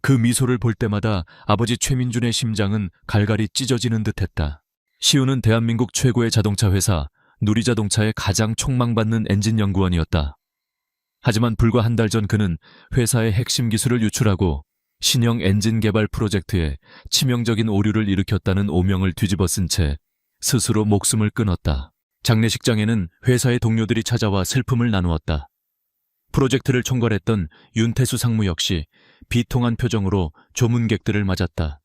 그 미소를 볼 때마다 아버지 최민준의 심장은 갈갈이 찢어지는 듯했다. 시우는 대한민국 최고의 자동차 회사 누리자동차의 가장 촉망받는 엔진 연구원이었다. 하지만 불과 한 달 전 그는 회사의 핵심 기술을 유출하고 신형 엔진 개발 프로젝트에 치명적인 오류를 일으켰다는 오명을 뒤집어 쓴 채 스스로 목숨을 끊었다. 장례식장에는 회사의 동료들이 찾아와 슬픔을 나누었다. 프로젝트를 총괄했던 윤태수 상무 역시 비통한 표정으로 조문객들을 맞았다.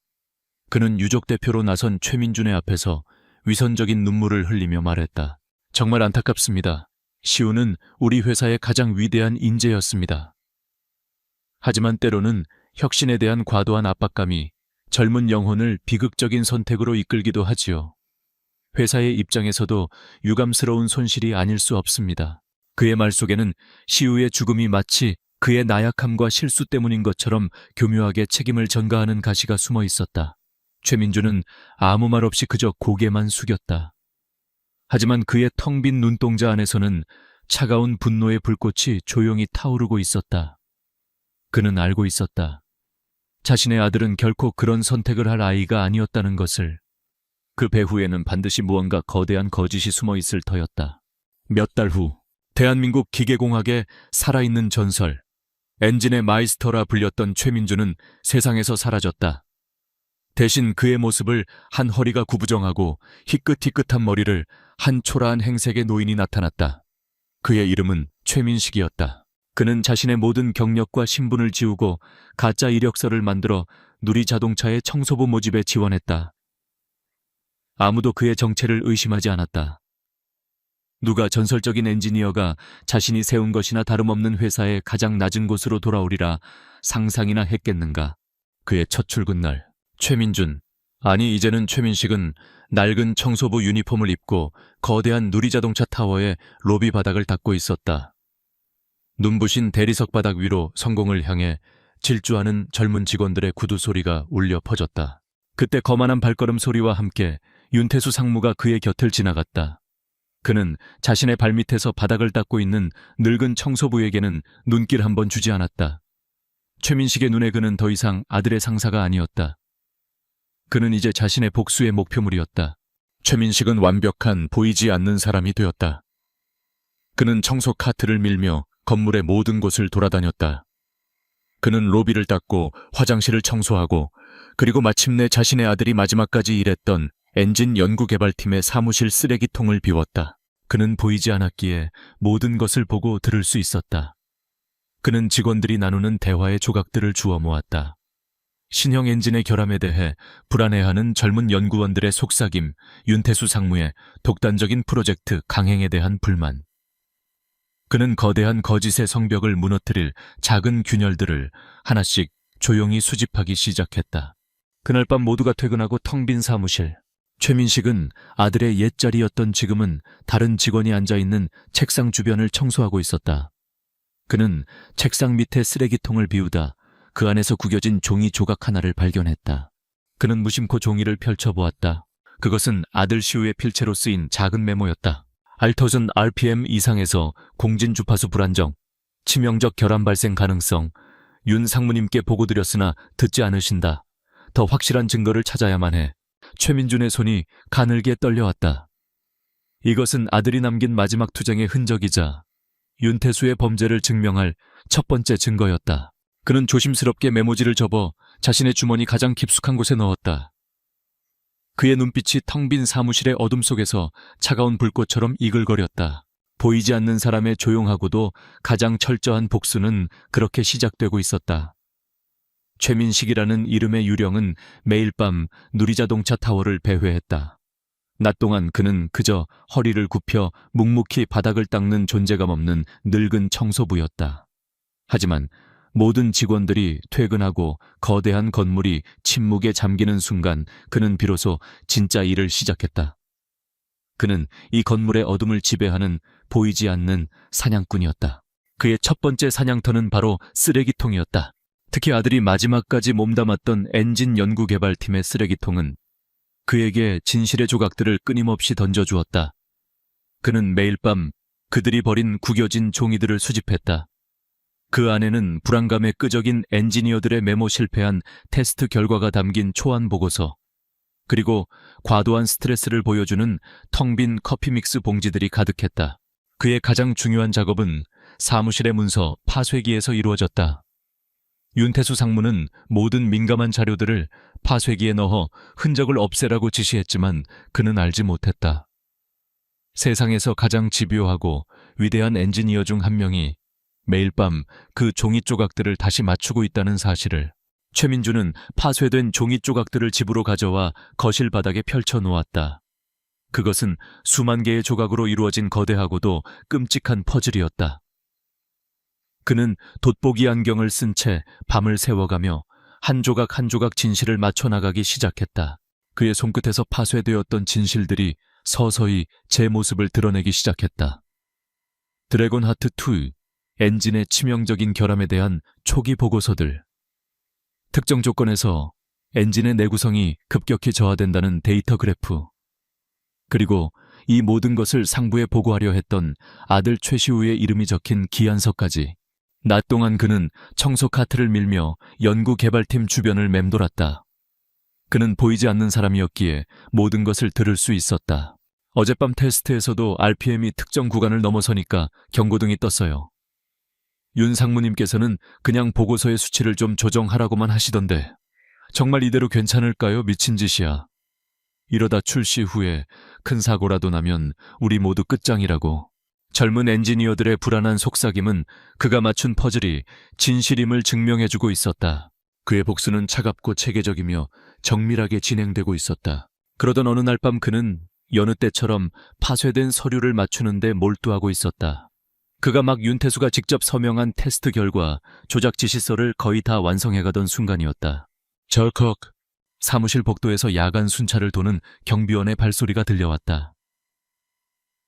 그는 유족 대표로 나선 최민준의 앞에서 위선적인 눈물을 흘리며 말했다. 정말 안타깝습니다. 시우는 우리 회사의 가장 위대한 인재였습니다. 하지만 때로는 혁신에 대한 과도한 압박감이 젊은 영혼을 비극적인 선택으로 이끌기도 하지요. 회사의 입장에서도 유감스러운 손실이 아닐 수 없습니다. 그의 말 속에는 시우의 죽음이 마치 그의 나약함과 실수 때문인 것처럼 교묘하게 책임을 전가하는 가시가 숨어 있었다. 최민준은 아무 말 없이 그저 고개만 숙였다. 하지만 그의 텅 빈 눈동자 안에서는 차가운 분노의 불꽃이 조용히 타오르고 있었다. 그는 알고 있었다. 자신의 아들은 결코 그런 선택을 할 아이가 아니었다는 것을. 그 배후에는 반드시 무언가 거대한 거짓이 숨어 있을 터였다. 몇 달 후, 대한민국 기계공학의 살아있는 전설, 엔진의 마이스터라 불렸던 최민준은 세상에서 사라졌다. 대신 그의 모습을 한 허리가 구부정하고 희끗희끗한 머리를 한 초라한 행색의 노인이 나타났다. 그의 이름은 최민식이었다. 그는 자신의 모든 경력과 신분을 지우고 가짜 이력서를 만들어 누리자동차의 청소부 모집에 지원했다. 아무도 그의 정체를 의심하지 않았다. 누가 전설적인 엔지니어가 자신이 세운 것이나 다름없는 회사의 가장 낮은 곳으로 돌아오리라 상상이나 했겠는가. 그의 첫 출근날, 최민준, 아니 이제는 최민식은 낡은 청소부 유니폼을 입고 거대한 누리자동차 타워의 로비 바닥을 닦고 있었다. 눈부신 대리석 바닥 위로 성공을 향해 질주하는 젊은 직원들의 구두 소리가 울려 퍼졌다. 그때 거만한 발걸음 소리와 함께 윤태수 상무가 그의 곁을 지나갔다. 그는 자신의 발밑에서 바닥을 닦고 있는 늙은 청소부에게는 눈길 한 번 주지 않았다. 최민식의 눈에 그는 더 이상 아들의 상사가 아니었다. 그는 이제 자신의 복수의 목표물이었다. 최민식은 완벽한 보이지 않는 사람이 되었다. 그는 청소 카트를 밀며 건물의 모든 곳을 돌아다녔다. 그는 로비를 닦고 화장실을 청소하고 그리고 마침내 자신의 아들이 마지막까지 일했던 엔진 연구개발팀의 사무실 쓰레기통을 비웠다. 그는 보이지 않았기에 모든 것을 보고 들을 수 있었다. 그는 직원들이 나누는 대화의 조각들을 주워 모았다. 신형 엔진의 결함에 대해 불안해하는 젊은 연구원들의 속삭임, 윤태수 상무의 독단적인 프로젝트 강행에 대한 불만. 그는 거대한 거짓의 성벽을 무너뜨릴 작은 균열들을 하나씩 조용히 수집하기 시작했다. 그날 밤 모두가 퇴근하고 텅 빈 사무실. 최민식은 아들의 옛자리였던 지금은 다른 직원이 앉아있는 책상 주변을 청소하고 있었다. 그는 책상 밑에 쓰레기통을 비우다 그 안에서 구겨진 종이 조각 하나를 발견했다. 그는 무심코 종이를 펼쳐보았다. 그것은 아들 시우의 필체로 쓰인 작은 메모였다. 알터전 RPM 이상에서 공진 주파수 불안정, 치명적 결함 발생 가능성, 윤 상무님께 보고드렸으나 듣지 않으신다. 더 확실한 증거를 찾아야만 해. 최민준의 손이 가늘게 떨려왔다. 이것은 아들이 남긴 마지막 투쟁의 흔적이자 윤태수의 범죄를 증명할 첫 번째 증거였다. 그는 조심스럽게 메모지를 접어 자신의 주머니 가장 깊숙한 곳에 넣었다. 그의 눈빛이 텅 빈 사무실의 어둠 속에서 차가운 불꽃처럼 이글거렸다. 보이지 않는 사람의 조용하고도 가장 철저한 복수는 그렇게 시작되고 있었다. 최민식이라는 이름의 유령은 매일 밤 누리자동차 타워를 배회했다. 낮 동안 그는 그저 허리를 굽혀 묵묵히 바닥을 닦는 존재감 없는 늙은 청소부였다. 하지만 모든 직원들이 퇴근하고 거대한 건물이 침묵에 잠기는 순간 그는 비로소 진짜 일을 시작했다. 그는 이 건물의 어둠을 지배하는 보이지 않는 사냥꾼이었다. 그의 첫 번째 사냥터는 바로 쓰레기통이었다. 특히 아들이 마지막까지 몸담았던 엔진 연구개발팀의 쓰레기통은 그에게 진실의 조각들을 끊임없이 던져주었다. 그는 매일 밤 그들이 버린 구겨진 종이들을 수집했다. 그 안에는 불안감에 끄적인 엔지니어들의 메모 실패한 테스트 결과가 담긴 초안 보고서, 그리고 과도한 스트레스를 보여주는 텅 빈 커피 믹스 봉지들이 가득했다. 그의 가장 중요한 작업은 사무실의 문서 파쇄기에서 이루어졌다. 윤태수 상무는 모든 민감한 자료들을 파쇄기에 넣어 흔적을 없애라고 지시했지만 그는 알지 못했다. 세상에서 가장 집요하고 위대한 엔지니어 중 한 명이 매일 밤 그 종이 조각들을 다시 맞추고 있다는 사실을. 최민주는 파쇄된 종이 조각들을 집으로 가져와 거실 바닥에 펼쳐 놓았다. 그것은 수만 개의 조각으로 이루어진 거대하고도 끔찍한 퍼즐이었다. 그는 돋보기 안경을 쓴 채 밤을 새워가며 한 조각 한 조각 진실을 맞춰 나가기 시작했다. 그의 손끝에서 파쇄되었던 진실들이 서서히 제 모습을 드러내기 시작했다. 드래곤 하트 2, 엔진의 치명적인 결함에 대한 초기 보고서들. 특정 조건에서 엔진의 내구성이 급격히 저하된다는 데이터 그래프. 그리고 이 모든 것을 상부에 보고하려 했던 아들 최시우의 이름이 적힌 기안서까지. 낮 동안 그는 청소 카트를 밀며 연구개발팀 주변을 맴돌았다. 그는 보이지 않는 사람이었기에 모든 것을 들을 수 있었다. 어젯밤 테스트에서도 RPM이 특정 구간을 넘어서니까 경고등이 떴어요. 윤 상무님께서는 그냥 보고서의 수치를 좀 조정하라고만 하시던데 정말 이대로 괜찮을까요? 미친 짓이야. 이러다 출시 후에 큰 사고라도 나면 우리 모두 끝장이라고. 젊은 엔지니어들의 불안한 속삭임은 그가 맞춘 퍼즐이 진실임을 증명해주고 있었다. 그의 복수는 차갑고 체계적이며 정밀하게 진행되고 있었다. 그러던 어느 날 밤 그는 여느 때처럼 파쇄된 서류를 맞추는데 몰두하고 있었다. 그가 막 윤태수가 직접 서명한 테스트 결과 조작 지시서를 거의 다 완성해가던 순간이었다. 절컥! 사무실 복도에서 야간 순찰을 도는 경비원의 발소리가 들려왔다.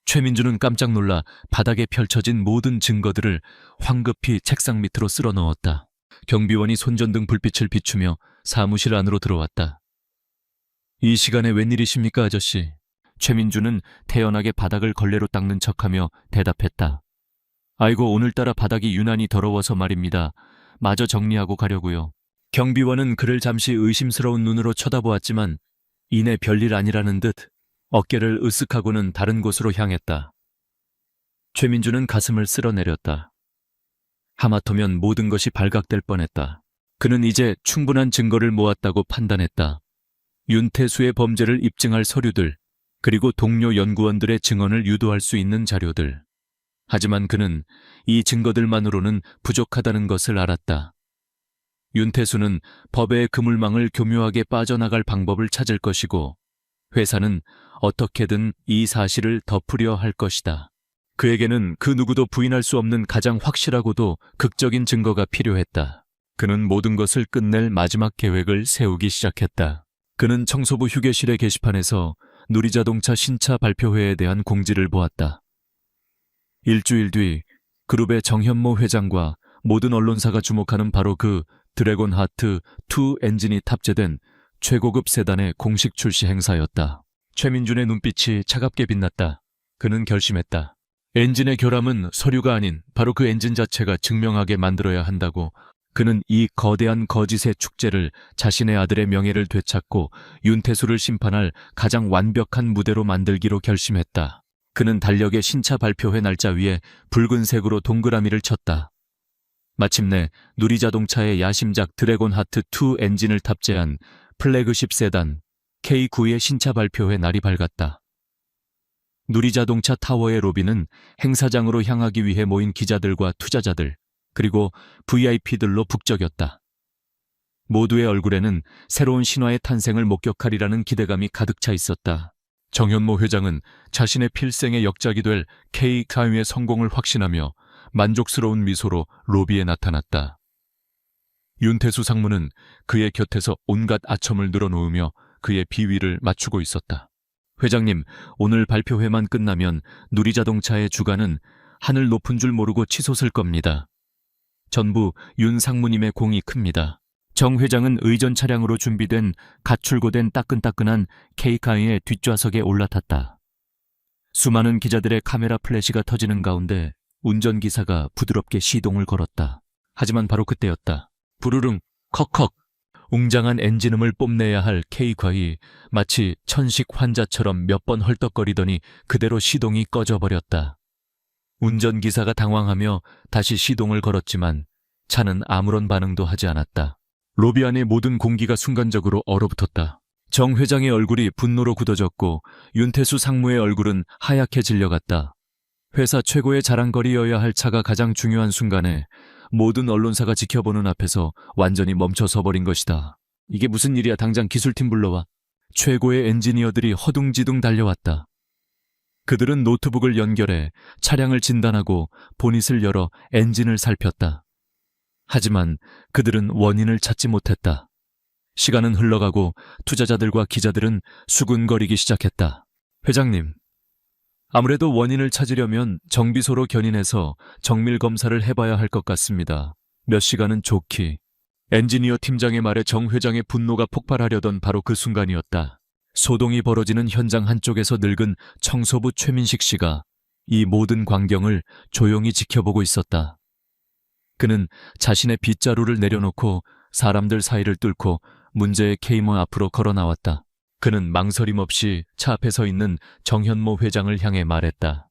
최민주는 깜짝 놀라 바닥에 펼쳐진 모든 증거들을 황급히 책상 밑으로 쓸어 넣었다. 경비원이 손전등 불빛을 비추며 사무실 안으로 들어왔다. 이 시간에 웬일이십니까, 아저씨? 최민주는 태연하게 바닥을 걸레로 닦는 척하며 대답했다. 아이고, 오늘따라 바닥이 유난히 더러워서 말입니다. 마저 정리하고 가려고요. 경비원은 그를 잠시 의심스러운 눈으로 쳐다보았지만 이내 별일 아니라는 듯 어깨를 으쓱하고는 다른 곳으로 향했다. 최민주는 가슴을 쓸어내렸다. 하마터면 모든 것이 발각될 뻔했다. 그는 이제 충분한 증거를 모았다고 판단했다. 윤태수의 범죄를 입증할 서류들, 그리고 동료 연구원들의 증언을 유도할 수 있는 자료들. 하지만 그는 이 증거들만으로는 부족하다는 것을 알았다. 윤태수는 법의 그물망을 교묘하게 빠져나갈 방법을 찾을 것이고 회사는 어떻게든 이 사실을 덮으려 할 것이다. 그에게는 그 누구도 부인할 수 없는 가장 확실하고도 극적인 증거가 필요했다. 그는 모든 것을 끝낼 마지막 계획을 세우기 시작했다. 그는 청소부 휴게실의 게시판에서 누리자동차 신차 발표회에 대한 공지를 보았다. 일주일 뒤 그룹의 정현모 회장과 모든 언론사가 주목하는 바로 그 드래곤 하트 2 엔진이 탑재된 최고급 세단의 공식 출시 행사였다. 최민준의 눈빛이 차갑게 빛났다. 그는 결심했다. 엔진의 결함은 서류가 아닌 바로 그 엔진 자체가 증명하게 만들어야 한다고. 그는 이 거대한 거짓의 축제를 자신의 아들의 명예를 되찾고 윤태수를 심판할 가장 완벽한 무대로 만들기로 결심했다. 그는 달력의 신차 발표회 날짜 위에 붉은색으로 동그라미를 쳤다. 마침내 누리자동차의 야심작 드래곤 하트 2 엔진을 탑재한 플래그십 세단 K9의 신차 발표회 날이 밝았다. 누리자동차 타워의 로비는 행사장으로 향하기 위해 모인 기자들과 투자자들, 그리고 VIP들로 북적였다. 모두의 얼굴에는 새로운 신화의 탄생을 목격하리라는 기대감이 가득 차 있었다. 정현모 회장은 자신의 필생의 역작이 될 K9의 성공을 확신하며 만족스러운 미소로 로비에 나타났다. 윤태수 상무는 그의 곁에서 온갖 아첨을 늘어놓으며 그의 비위를 맞추고 있었다. 회장님, 오늘 발표회만 끝나면 누리자동차의 주가는 하늘 높은 줄 모르고 치솟을 겁니다. 전부 윤 상무님의 공이 큽니다. 정 회장은 의전 차량으로 준비된 갓 출고된 따끈따끈한 K9의 뒷좌석에 올라탔다. 수많은 기자들의 카메라 플래시가 터지는 가운데 운전기사가 부드럽게 시동을 걸었다. 하지만 바로 그때였다. 부르릉, 컥컥. 웅장한 엔진음을 뽐내야 할 K과이 마치 천식 환자처럼 몇 번 헐떡거리더니 그대로 시동이 꺼져버렸다. 운전기사가 당황하며 다시 시동을 걸었지만 차는 아무런 반응도 하지 않았다. 로비 안의 모든 공기가 순간적으로 얼어붙었다. 정 회장의 얼굴이 분노로 굳어졌고 윤태수 상무의 얼굴은 하얗게 질려갔다. 회사 최고의 자랑거리여야 할 차가 가장 중요한 순간에 모든 언론사가 지켜보는 앞에서 완전히 멈춰서 버린 것이다. 이게 무슨 일이야, 당장 기술팀 불러와. 최고의 엔지니어들이 허둥지둥 달려왔다. 그들은 노트북을 연결해 차량을 진단하고 보닛을 열어 엔진을 살폈다. 하지만 그들은 원인을 찾지 못했다. 시간은 흘러가고 투자자들과 기자들은 수군거리기 시작했다. 회장님, 아무래도 원인을 찾으려면 정비소로 견인해서 정밀 검사를 해봐야 할 것 같습니다. 몇 시간은 좋기. 엔지니어 팀장의 말에 정 회장의 분노가 폭발하려던 바로 그 순간이었다. 소동이 벌어지는 현장 한쪽에서 늙은 청소부 최민식 씨가 이 모든 광경을 조용히 지켜보고 있었다. 그는 자신의 빗자루를 내려놓고 사람들 사이를 뚫고 문제의 K모 앞으로 걸어 나왔다. 그는 망설임 없이 차 앞에 서 있는 정현모 회장을 향해 말했다.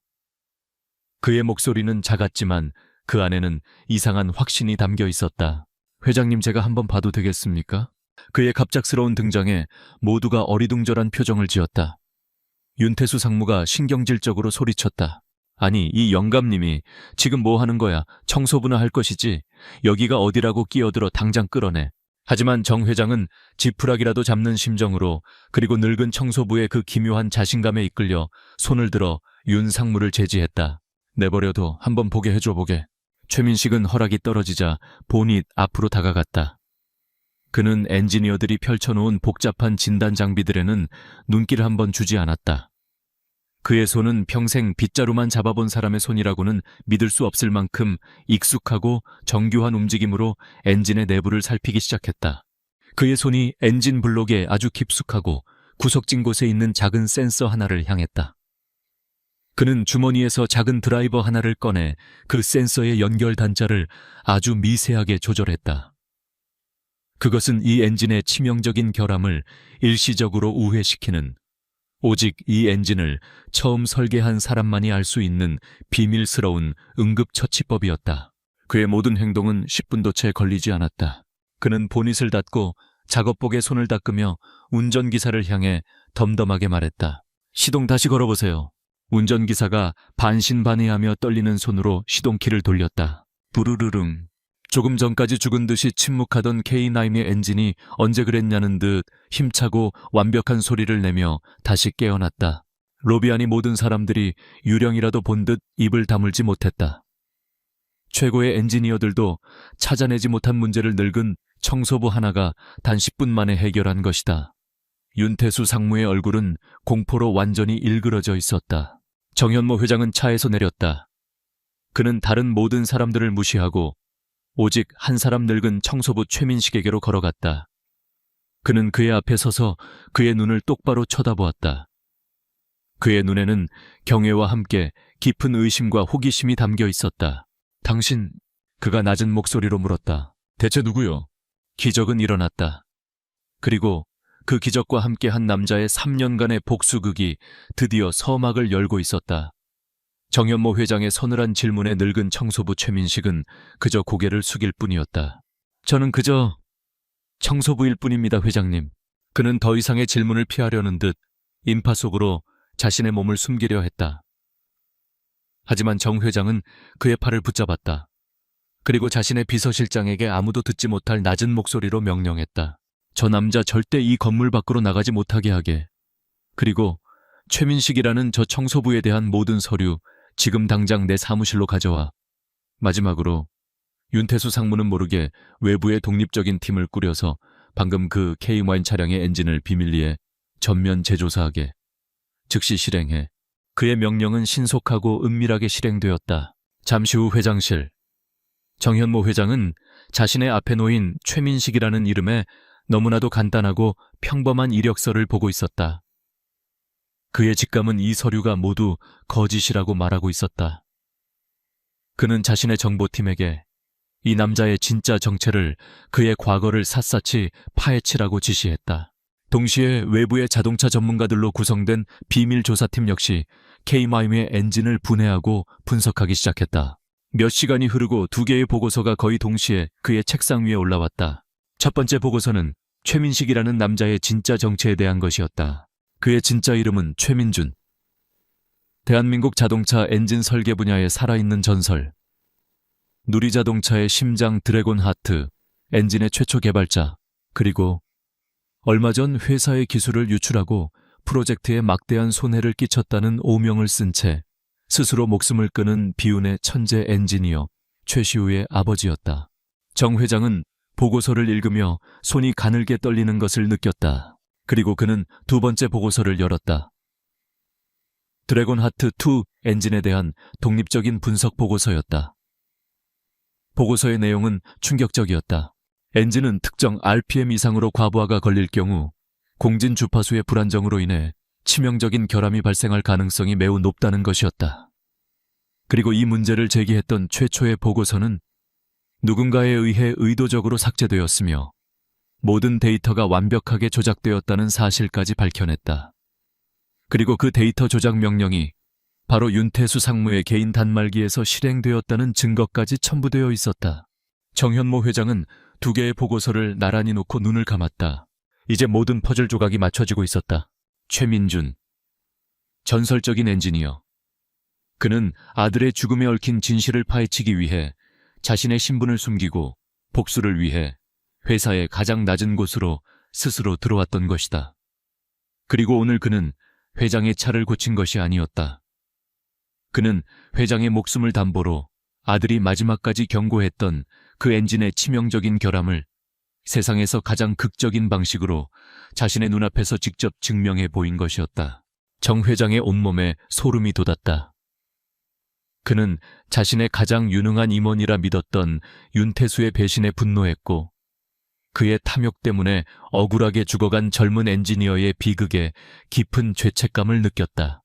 그의 목소리는 작았지만 그 안에는 이상한 확신이 담겨 있었다. 회장님, 제가 한번 봐도 되겠습니까? 그의 갑작스러운 등장에 모두가 어리둥절한 표정을 지었다. 윤태수 상무가 신경질적으로 소리쳤다. 아니, 이 영감님이 지금 뭐 하는 거야? 청소부나 할 것이지. 여기가 어디라고 끼어들어 당장 끌어내. 하지만 정 회장은 지푸라기라도 잡는 심정으로, 그리고 늙은 청소부의 그 기묘한 자신감에 이끌려 손을 들어 윤 상무를 제지했다. 내버려둬. 한번 보게 해줘 보게. 최민식은 허락이 떨어지자 보닛 앞으로 다가갔다. 그는 엔지니어들이 펼쳐놓은 복잡한 진단 장비들에는 눈길 한번 주지 않았다. 그의 손은 평생 빗자루만 잡아본 사람의 손이라고는 믿을 수 없을 만큼 익숙하고 정교한 움직임으로 엔진의 내부를 살피기 시작했다. 그의 손이 엔진 블록에 아주 깊숙하고 구석진 곳에 있는 작은 센서 하나를 향했다. 그는 주머니에서 작은 드라이버 하나를 꺼내 그 센서의 연결 단자를 아주 미세하게 조절했다. 그것은 이 엔진의 치명적인 결함을 일시적으로 우회시키는, 오직 이 엔진을 처음 설계한 사람만이 알 수 있는 비밀스러운 응급처치법이었다. 그의 모든 행동은 10분도 채 걸리지 않았다. 그는 보닛을 닫고 작업복에 손을 닦으며 운전기사를 향해 덤덤하게 말했다. 시동 다시 걸어보세요. 운전기사가 반신반의하며 떨리는 손으로 시동키를 돌렸다. 부르르릉. 조금 전까지 죽은 듯이 침묵하던 K9의 엔진이 언제 그랬냐는 듯 힘차고 완벽한 소리를 내며 다시 깨어났다. 로비 안의 모든 사람들이 유령이라도 본 듯 입을 다물지 못했다. 최고의 엔지니어들도 찾아내지 못한 문제를 늙은 청소부 하나가 단 10분 만에 해결한 것이다. 윤태수 상무의 얼굴은 공포로 완전히 일그러져 있었다. 정현모 회장은 차에서 내렸다. 그는 다른 모든 사람들을 무시하고 오직 한 사람 늙은 청소부 최민식에게로 걸어갔다. 그는 그의 앞에 서서 그의 눈을 똑바로 쳐다보았다. 그의 눈에는 경외와 함께 깊은 의심과 호기심이 담겨 있었다. 당신, 그가 낮은 목소리로 물었다. 대체 누구요? 기적은 일어났다. 그리고 그 기적과 함께 한 남자의 3년간의 복수극이 드디어 서막을 열고 있었다. 정현모 회장의 서늘한 질문에 늙은 청소부 최민식은 그저 고개를 숙일 뿐이었다. 저는 그저 청소부일 뿐입니다, 회장님. 그는 더 이상의 질문을 피하려는 듯 인파 속으로 자신의 몸을 숨기려 했다. 하지만 정 회장은 그의 팔을 붙잡았다. 그리고 자신의 비서실장에게 아무도 듣지 못할 낮은 목소리로 명령했다. 저 남자 절대 이 건물 밖으로 나가지 못하게 하게. 그리고 최민식이라는 저 청소부에 대한 모든 서류 지금 당장 내 사무실로 가져와. 마지막으로 윤태수 상무는 모르게 외부의 독립적인 팀을 꾸려서 방금 그 K9 차량의 엔진을 비밀리에 전면 재조사하게. 즉시 실행해. 그의 명령은 신속하고 은밀하게 실행되었다. 잠시 후 회장실. 정현모 회장은 자신의 앞에 놓인 최민식이라는 이름의 너무나도 간단하고 평범한 이력서를 보고 있었다. 그의 직감은 이 서류가 모두 거짓이라고 말하고 있었다. 그는 자신의 정보팀에게 이 남자의 진짜 정체를, 그의 과거를 샅샅이 파헤치라고 지시했다. 동시에 외부의 자동차 전문가들로 구성된 비밀조사팀 역시 K-마임의 엔진을 분해하고 분석하기 시작했다. 몇 시간이 흐르고 두 개의 보고서가 거의 동시에 그의 책상 위에 올라왔다. 첫 번째 보고서는 최민식이라는 남자의 진짜 정체에 대한 것이었다. 그의 진짜 이름은 최민준. 대한민국 자동차 엔진 설계 분야의 살아있는 전설. 누리자동차의 심장 드래곤 하트, 엔진의 최초 개발자, 그리고 얼마 전 회사의 기술을 유출하고 프로젝트에 막대한 손해를 끼쳤다는 오명을 쓴 채 스스로 목숨을 끊은 비운의 천재 엔지니어 최시우의 아버지였다. 정 회장은 보고서를 읽으며 손이 가늘게 떨리는 것을 느꼈다. 그리고 그는 두 번째 보고서를 열었다. 드래곤 하트 2 엔진에 대한 독립적인 분석 보고서였다. 보고서의 내용은 충격적이었다. 엔진은 특정 RPM 이상으로 과부하가 걸릴 경우 공진 주파수의 불안정으로 인해 치명적인 결함이 발생할 가능성이 매우 높다는 것이었다. 그리고 이 문제를 제기했던 최초의 보고서는 누군가에 의해 의도적으로 삭제되었으며 모든 데이터가 완벽하게 조작되었다는 사실까지 밝혀냈다. 그리고 그 데이터 조작 명령이 바로 윤태수 상무의 개인 단말기에서 실행되었다는 증거까지 첨부되어 있었다. 정현모 회장은 두 개의 보고서를 나란히 놓고 눈을 감았다. 이제 모든 퍼즐 조각이 맞춰지고 있었다. 최민준, 전설적인 엔지니어. 그는 아들의 죽음에 얽힌 진실을 파헤치기 위해 자신의 신분을 숨기고 복수를 위해 회사의 가장 낮은 곳으로 스스로 들어왔던 것이다. 그리고 오늘 그는 회장의 차를 고친 것이 아니었다. 그는 회장의 목숨을 담보로 아들이 마지막까지 경고했던 그 엔진의 치명적인 결함을 세상에서 가장 극적인 방식으로 자신의 눈앞에서 직접 증명해 보인 것이었다. 정 회장의 온몸에 소름이 돋았다. 그는 자신의 가장 유능한 임원이라 믿었던 윤태수의 배신에 분노했고 그의 탐욕 때문에 억울하게 죽어간 젊은 엔지니어의 비극에 깊은 죄책감을 느꼈다.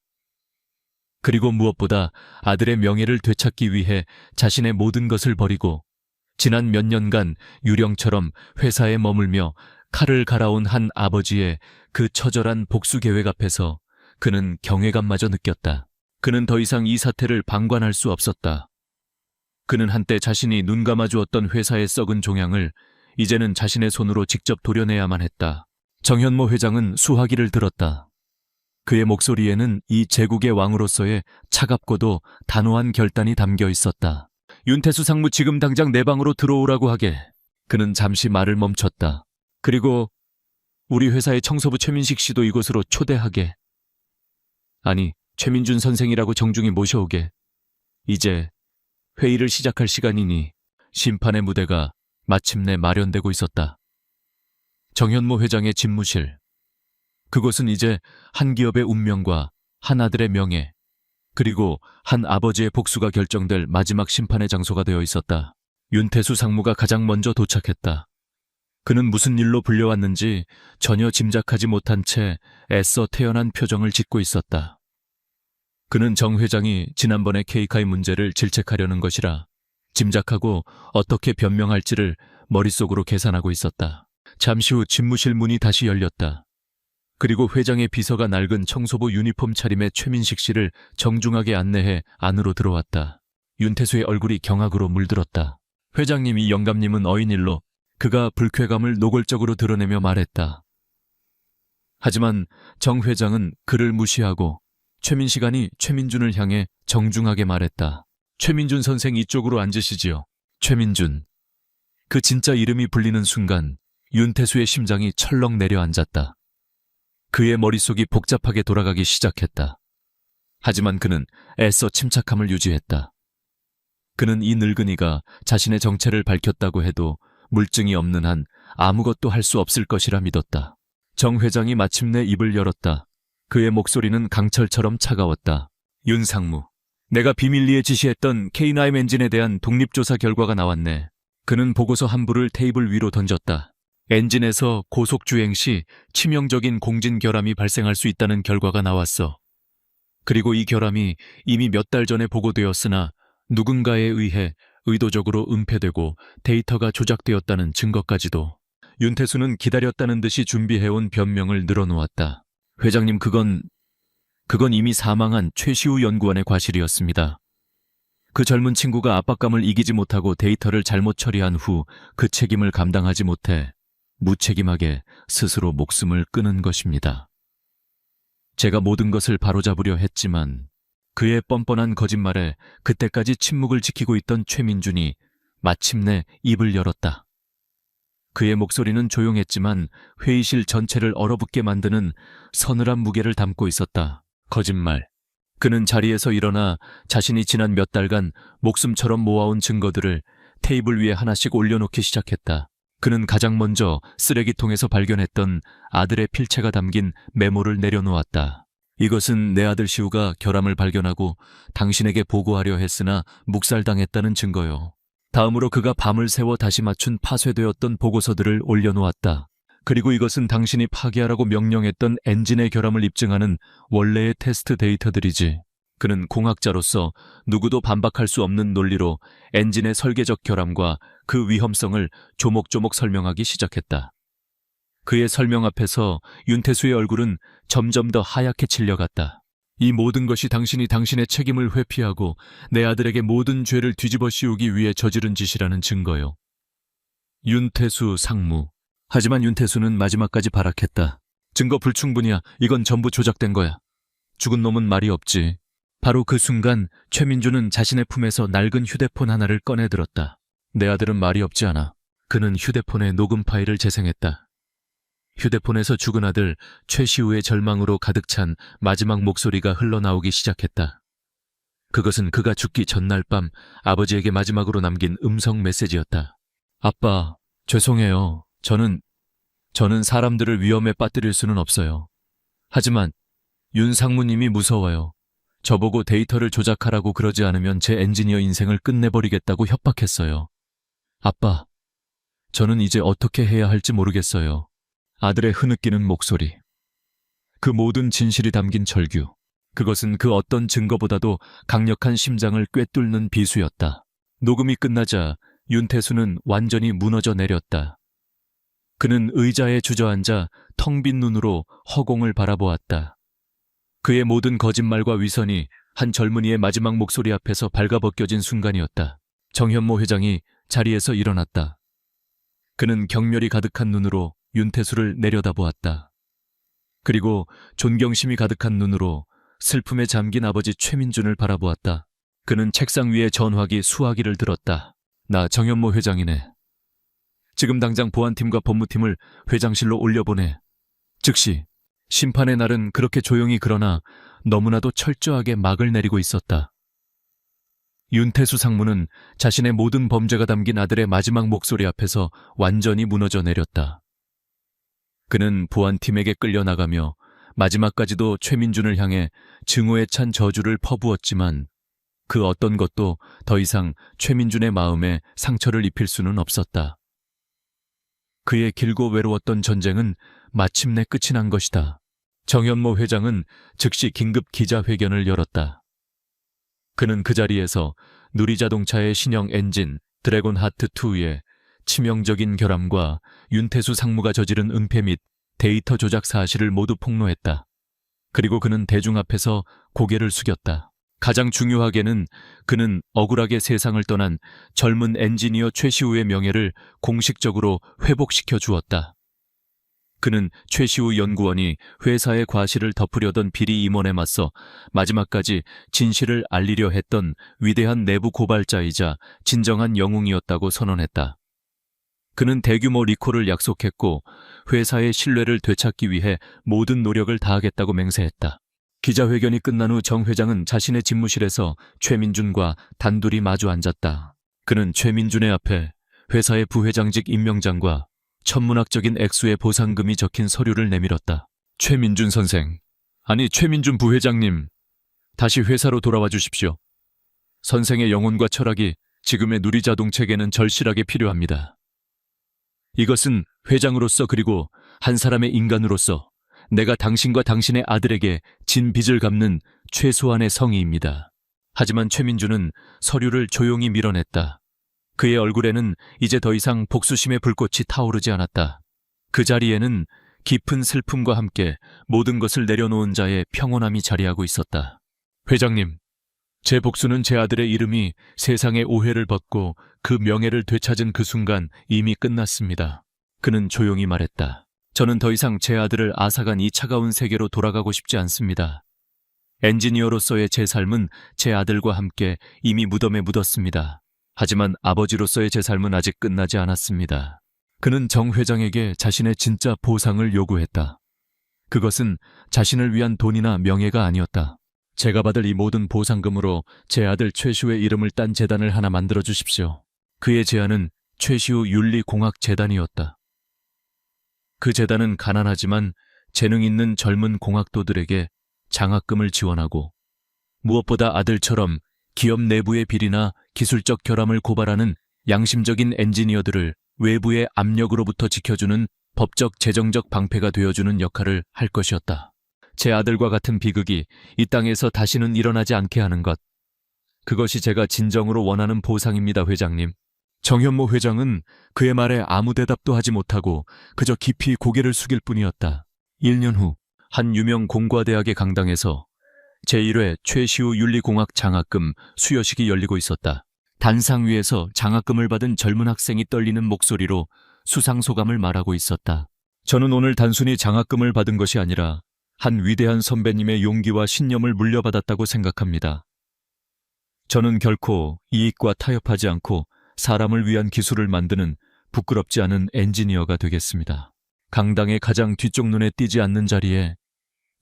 그리고 무엇보다 아들의 명예를 되찾기 위해 자신의 모든 것을 버리고 지난 몇 년간 유령처럼 회사에 머물며 칼을 갈아온 한 아버지의 그 처절한 복수 계획 앞에서 그는 경외감마저 느꼈다. 그는 더 이상 이 사태를 방관할 수 없었다. 그는 한때 자신이 눈 감아주었던 회사의 썩은 종양을 이제는 자신의 손으로 직접 도려내야만 했다. 정현모 회장은 수화기를 들었다. 그의 목소리에는 이 제국의 왕으로서의 차갑고도 단호한 결단이 담겨 있었다. 윤태수 상무 지금 당장 내 방으로 들어오라고 하게. 그는 잠시 말을 멈췄다. 그리고 우리 회사의 청소부 최민식 씨도 이곳으로 초대하게. 아니, 최민준 선생이라고 정중히 모셔오게. 이제 회의를 시작할 시간이니 심판의 무대가 마침내 마련되고 있었다. 정현모 회장의 집무실. 그곳은 이제 한 기업의 운명과 한 아들의 명예, 그리고 한 아버지의 복수가 결정될 마지막 심판의 장소가 되어 있었다. 윤태수 상무가 가장 먼저 도착했다. 그는 무슨 일로 불려왔는지 전혀 짐작하지 못한 채 애써 태연한 표정을 짓고 있었다. 그는 정 회장이 지난번의 케이카이 문제를 질책하려는 것이라 짐작하고 어떻게 변명할지를 머릿속으로 계산하고 있었다. 잠시 후 집무실 문이 다시 열렸다. 그리고 회장의 비서가 낡은 청소부 유니폼 차림의 최민식 씨를 정중하게 안내해 안으로 들어왔다. 윤태수의 얼굴이 경악으로 물들었다. 회장님이 영감님은 어인일로. 그가 불쾌감을 노골적으로 드러내며 말했다. 하지만 정 회장은 그를 무시하고 최민식 아니 최민준을 향해 정중하게 말했다. 최민준 선생 이쪽으로 앉으시지요. 최민준. 그 진짜 이름이 불리는 순간 윤태수의 심장이 철렁 내려앉았다. 그의 머릿속이 복잡하게 돌아가기 시작했다. 하지만 그는 애써 침착함을 유지했다. 그는 이 늙은이가 자신의 정체를 밝혔다고 해도 물증이 없는 한 아무것도 할 수 없을 것이라 믿었다. 정 회장이 마침내 입을 열었다. 그의 목소리는 강철처럼 차가웠다. 윤 상무, 내가 비밀리에 지시했던 K9 엔진에 대한 독립조사 결과가 나왔네. 그는 보고서 한 부를 테이블 위로 던졌다. 엔진에서 고속주행 시 치명적인 공진 결함이 발생할 수 있다는 결과가 나왔어. 그리고 이 결함이 이미 몇 달 전에 보고되었으나 누군가에 의해 의도적으로 은폐되고 데이터가 조작되었다는 증거까지도. 윤태수는 기다렸다는 듯이 준비해온 변명을 늘어놓았다. 회장님, 그건 이미 사망한 최시우 연구원의 과실이었습니다. 그 젊은 친구가 압박감을 이기지 못하고 데이터를 잘못 처리한 후 그 책임을 감당하지 못해 무책임하게 스스로 목숨을 끊은 것입니다. 제가 모든 것을 바로잡으려 했지만 그의 뻔뻔한 거짓말에 그때까지 침묵을 지키고 있던 최민준이 마침내 입을 열었다. 그의 목소리는 조용했지만 회의실 전체를 얼어붙게 만드는 서늘한 무게를 담고 있었다. 거짓말. 그는 자리에서 일어나 자신이 지난 몇 달간 목숨처럼 모아온 증거들을 테이블 위에 하나씩 올려놓기 시작했다. 그는 가장 먼저 쓰레기통에서 발견했던 아들의 필체가 담긴 메모를 내려놓았다. 이것은 내 아들 시우가 결함을 발견하고 당신에게 보고하려 했으나 묵살당했다는 증거요. 다음으로 그가 밤을 새워 다시 맞춘 파쇄되었던 보고서들을 올려놓았다. 그리고 이것은 당신이 파기하라고 명령했던 엔진의 결함을 입증하는 원래의 테스트 데이터들이지. 그는 공학자로서 누구도 반박할 수 없는 논리로 엔진의 설계적 결함과 그 위험성을 조목조목 설명하기 시작했다. 그의 설명 앞에서 윤태수의 얼굴은 점점 더 하얗게 질려갔다. 이 모든 것이 당신이 당신의 책임을 회피하고 내 아들에게 모든 죄를 뒤집어 씌우기 위해 저지른 짓이라는 증거요. 윤태수 상무. 하지만 윤태수는 마지막까지 발악했다. 증거 불충분이야. 이건 전부 조작된 거야. 죽은 놈은 말이 없지. 바로 그 순간 최민준은 자신의 품에서 낡은 휴대폰 하나를 꺼내들었다. 내 아들은 말이 없지 않아. 그는 휴대폰에 녹음 파일을 재생했다. 휴대폰에서 죽은 아들 최시우의 절망으로 가득 찬 마지막 목소리가 흘러나오기 시작했다. 그것은 그가 죽기 전날 밤 아버지에게 마지막으로 남긴 음성 메시지였다. 아빠, 죄송해요. 저는 사람들을 위험에 빠뜨릴 수는 없어요. 하지만 윤 상무님이 무서워요. 저보고 데이터를 조작하라고 그러지 않으면 제 엔지니어 인생을 끝내버리겠다고 협박했어요. 아빠, 저는 이제 어떻게 해야 할지 모르겠어요. 아들의 흐느끼는 목소리. 그 모든 진실이 담긴 절규. 그것은 그 어떤 증거보다도 강력한 심장을 꿰뚫는 비수였다. 녹음이 끝나자 윤태수는 완전히 무너져 내렸다. 그는 의자에 주저앉아 텅 빈 눈으로 허공을 바라보았다. 그의 모든 거짓말과 위선이 한 젊은이의 마지막 목소리 앞에서 발가벗겨진 순간이었다. 정현모 회장이 자리에서 일어났다. 그는 경멸이 가득한 눈으로 윤태수를 내려다보았다. 그리고 존경심이 가득한 눈으로 슬픔에 잠긴 아버지 최민준을 바라보았다. 그는 책상 위에 전화기 수화기를 들었다. 나 정현모 회장이네. 지금 당장 보안팀과 법무팀을 회장실로 올려보내. 즉시. 심판의 날은 그렇게 조용히 그러나 너무나도 철저하게 막을 내리고 있었다. 윤태수 상무는 자신의 모든 범죄가 담긴 아들의 마지막 목소리 앞에서 완전히 무너져 내렸다. 그는 보안팀에게 끌려나가며 마지막까지도 최민준을 향해 증오에 찬 저주를 퍼부었지만 그 어떤 것도 더 이상 최민준의 마음에 상처를 입힐 수는 없었다. 그의 길고 외로웠던 전쟁은 마침내 끝이 난 것이다. 정현모 회장은 즉시 긴급 기자회견을 열었다. 그는 그 자리에서 누리자동차의 신형 엔진 드래곤 하트2의 치명적인 결함과 윤태수 상무가 저지른 은폐 및 데이터 조작 사실을 모두 폭로했다. 그리고 그는 대중 앞에서 고개를 숙였다. 가장 중요하게는 그는 억울하게 세상을 떠난 젊은 엔지니어 최시우의 명예를 공식적으로 회복시켜 주었다. 그는 최시우 연구원이 회사의 과실을 덮으려던 비리 임원에 맞서 마지막까지 진실을 알리려 했던 위대한 내부 고발자이자 진정한 영웅이었다고 선언했다. 그는 대규모 리콜을 약속했고 회사의 신뢰를 되찾기 위해 모든 노력을 다하겠다고 맹세했다. 기자회견이 끝난 후 정 회장은 자신의 집무실에서 최민준과 단둘이 마주 앉았다. 그는 최민준의 앞에 회사의 부회장직 임명장과 천문학적인 액수의 보상금이 적힌 서류를 내밀었다. 최민준 선생, 아니 최민준 부회장님, 다시 회사로 돌아와 주십시오. 선생의 영혼과 철학이 지금의 누리자동책에는 절실하게 필요합니다. 이것은 회장으로서 그리고 한 사람의 인간으로서 내가 당신과 당신의 아들에게 진 빚을 갚는 최소한의 성의입니다. 하지만 최민주는 서류를 조용히 밀어냈다. 그의 얼굴에는 이제 더 이상 복수심의 불꽃이 타오르지 않았다. 그 자리에는 깊은 슬픔과 함께 모든 것을 내려놓은 자의 평온함이 자리하고 있었다. 회장님, 제 복수는 제 아들의 이름이 세상의 오해를 벗고 그 명예를 되찾은 그 순간 이미 끝났습니다. 그는 조용히 말했다. 저는 더 이상 제 아들을 앗아간 이 차가운 세계로 돌아가고 싶지 않습니다. 엔지니어로서의 제 삶은 제 아들과 함께 이미 무덤에 묻었습니다. 하지만 아버지로서의 제 삶은 아직 끝나지 않았습니다. 그는 정 회장에게 자신의 진짜 보상을 요구했다. 그것은 자신을 위한 돈이나 명예가 아니었다. 제가 받을 이 모든 보상금으로 제 아들 최시우의 이름을 딴 재단을 하나 만들어 주십시오. 그의 제안은 최시우 윤리공학재단이었다. 그 재단은 가난하지만 재능 있는 젊은 공학도들에게 장학금을 지원하고 무엇보다 아들처럼 기업 내부의 비리나 기술적 결함을 고발하는 양심적인 엔지니어들을 외부의 압력으로부터 지켜주는 법적 재정적 방패가 되어주는 역할을 할 것이었다. 제 아들과 같은 비극이 이 땅에서 다시는 일어나지 않게 하는 것. 그것이 제가 진정으로 원하는 보상입니다, 회장님. 정현모 회장은 그의 말에 아무 대답도 하지 못하고 그저 깊이 고개를 숙일 뿐이었다. 1년 후 한 유명 공과대학의 강당에서 제1회 최시우 윤리공학 장학금 수여식이 열리고 있었다. 단상 위에서 장학금을 받은 젊은 학생이 떨리는 목소리로 수상소감을 말하고 있었다. 저는 오늘 단순히 장학금을 받은 것이 아니라 한 위대한 선배님의 용기와 신념을 물려받았다고 생각합니다. 저는 결코 이익과 타협하지 않고 사람을 위한 기술을 만드는 부끄럽지 않은 엔지니어가 되겠습니다. 강당의 가장 뒤쪽 눈에 띄지 않는 자리에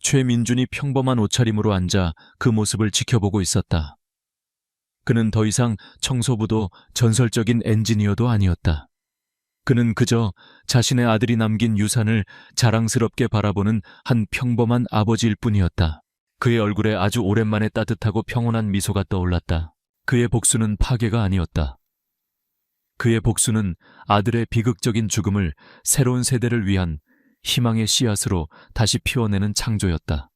최민준이 평범한 옷차림으로 앉아 그 모습을 지켜보고 있었다. 그는 더 이상 청소부도 전설적인 엔지니어도 아니었다. 그는 그저 자신의 아들이 남긴 유산을 자랑스럽게 바라보는 한 평범한 아버지일 뿐이었다. 그의 얼굴에 아주 오랜만에 따뜻하고 평온한 미소가 떠올랐다. 그의 복수는 파괴가 아니었다. 그의 복수는 아들의 비극적인 죽음을 새로운 세대를 위한 희망의 씨앗으로 다시 피워내는 창조였다.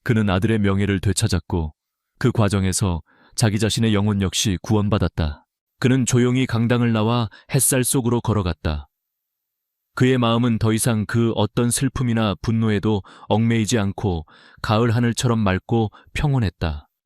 그는 아들의 명예를 되찾았고 그 과정에서 자기 자신의 영혼 역시 구원받았다. 그는 조용히 강당을 나와 햇살 속으로 걸어갔다. 그의 마음은 더 이상 그 어떤 슬픔이나 분노에도 얽매이지 않고 가을 하늘처럼 맑고 평온했다.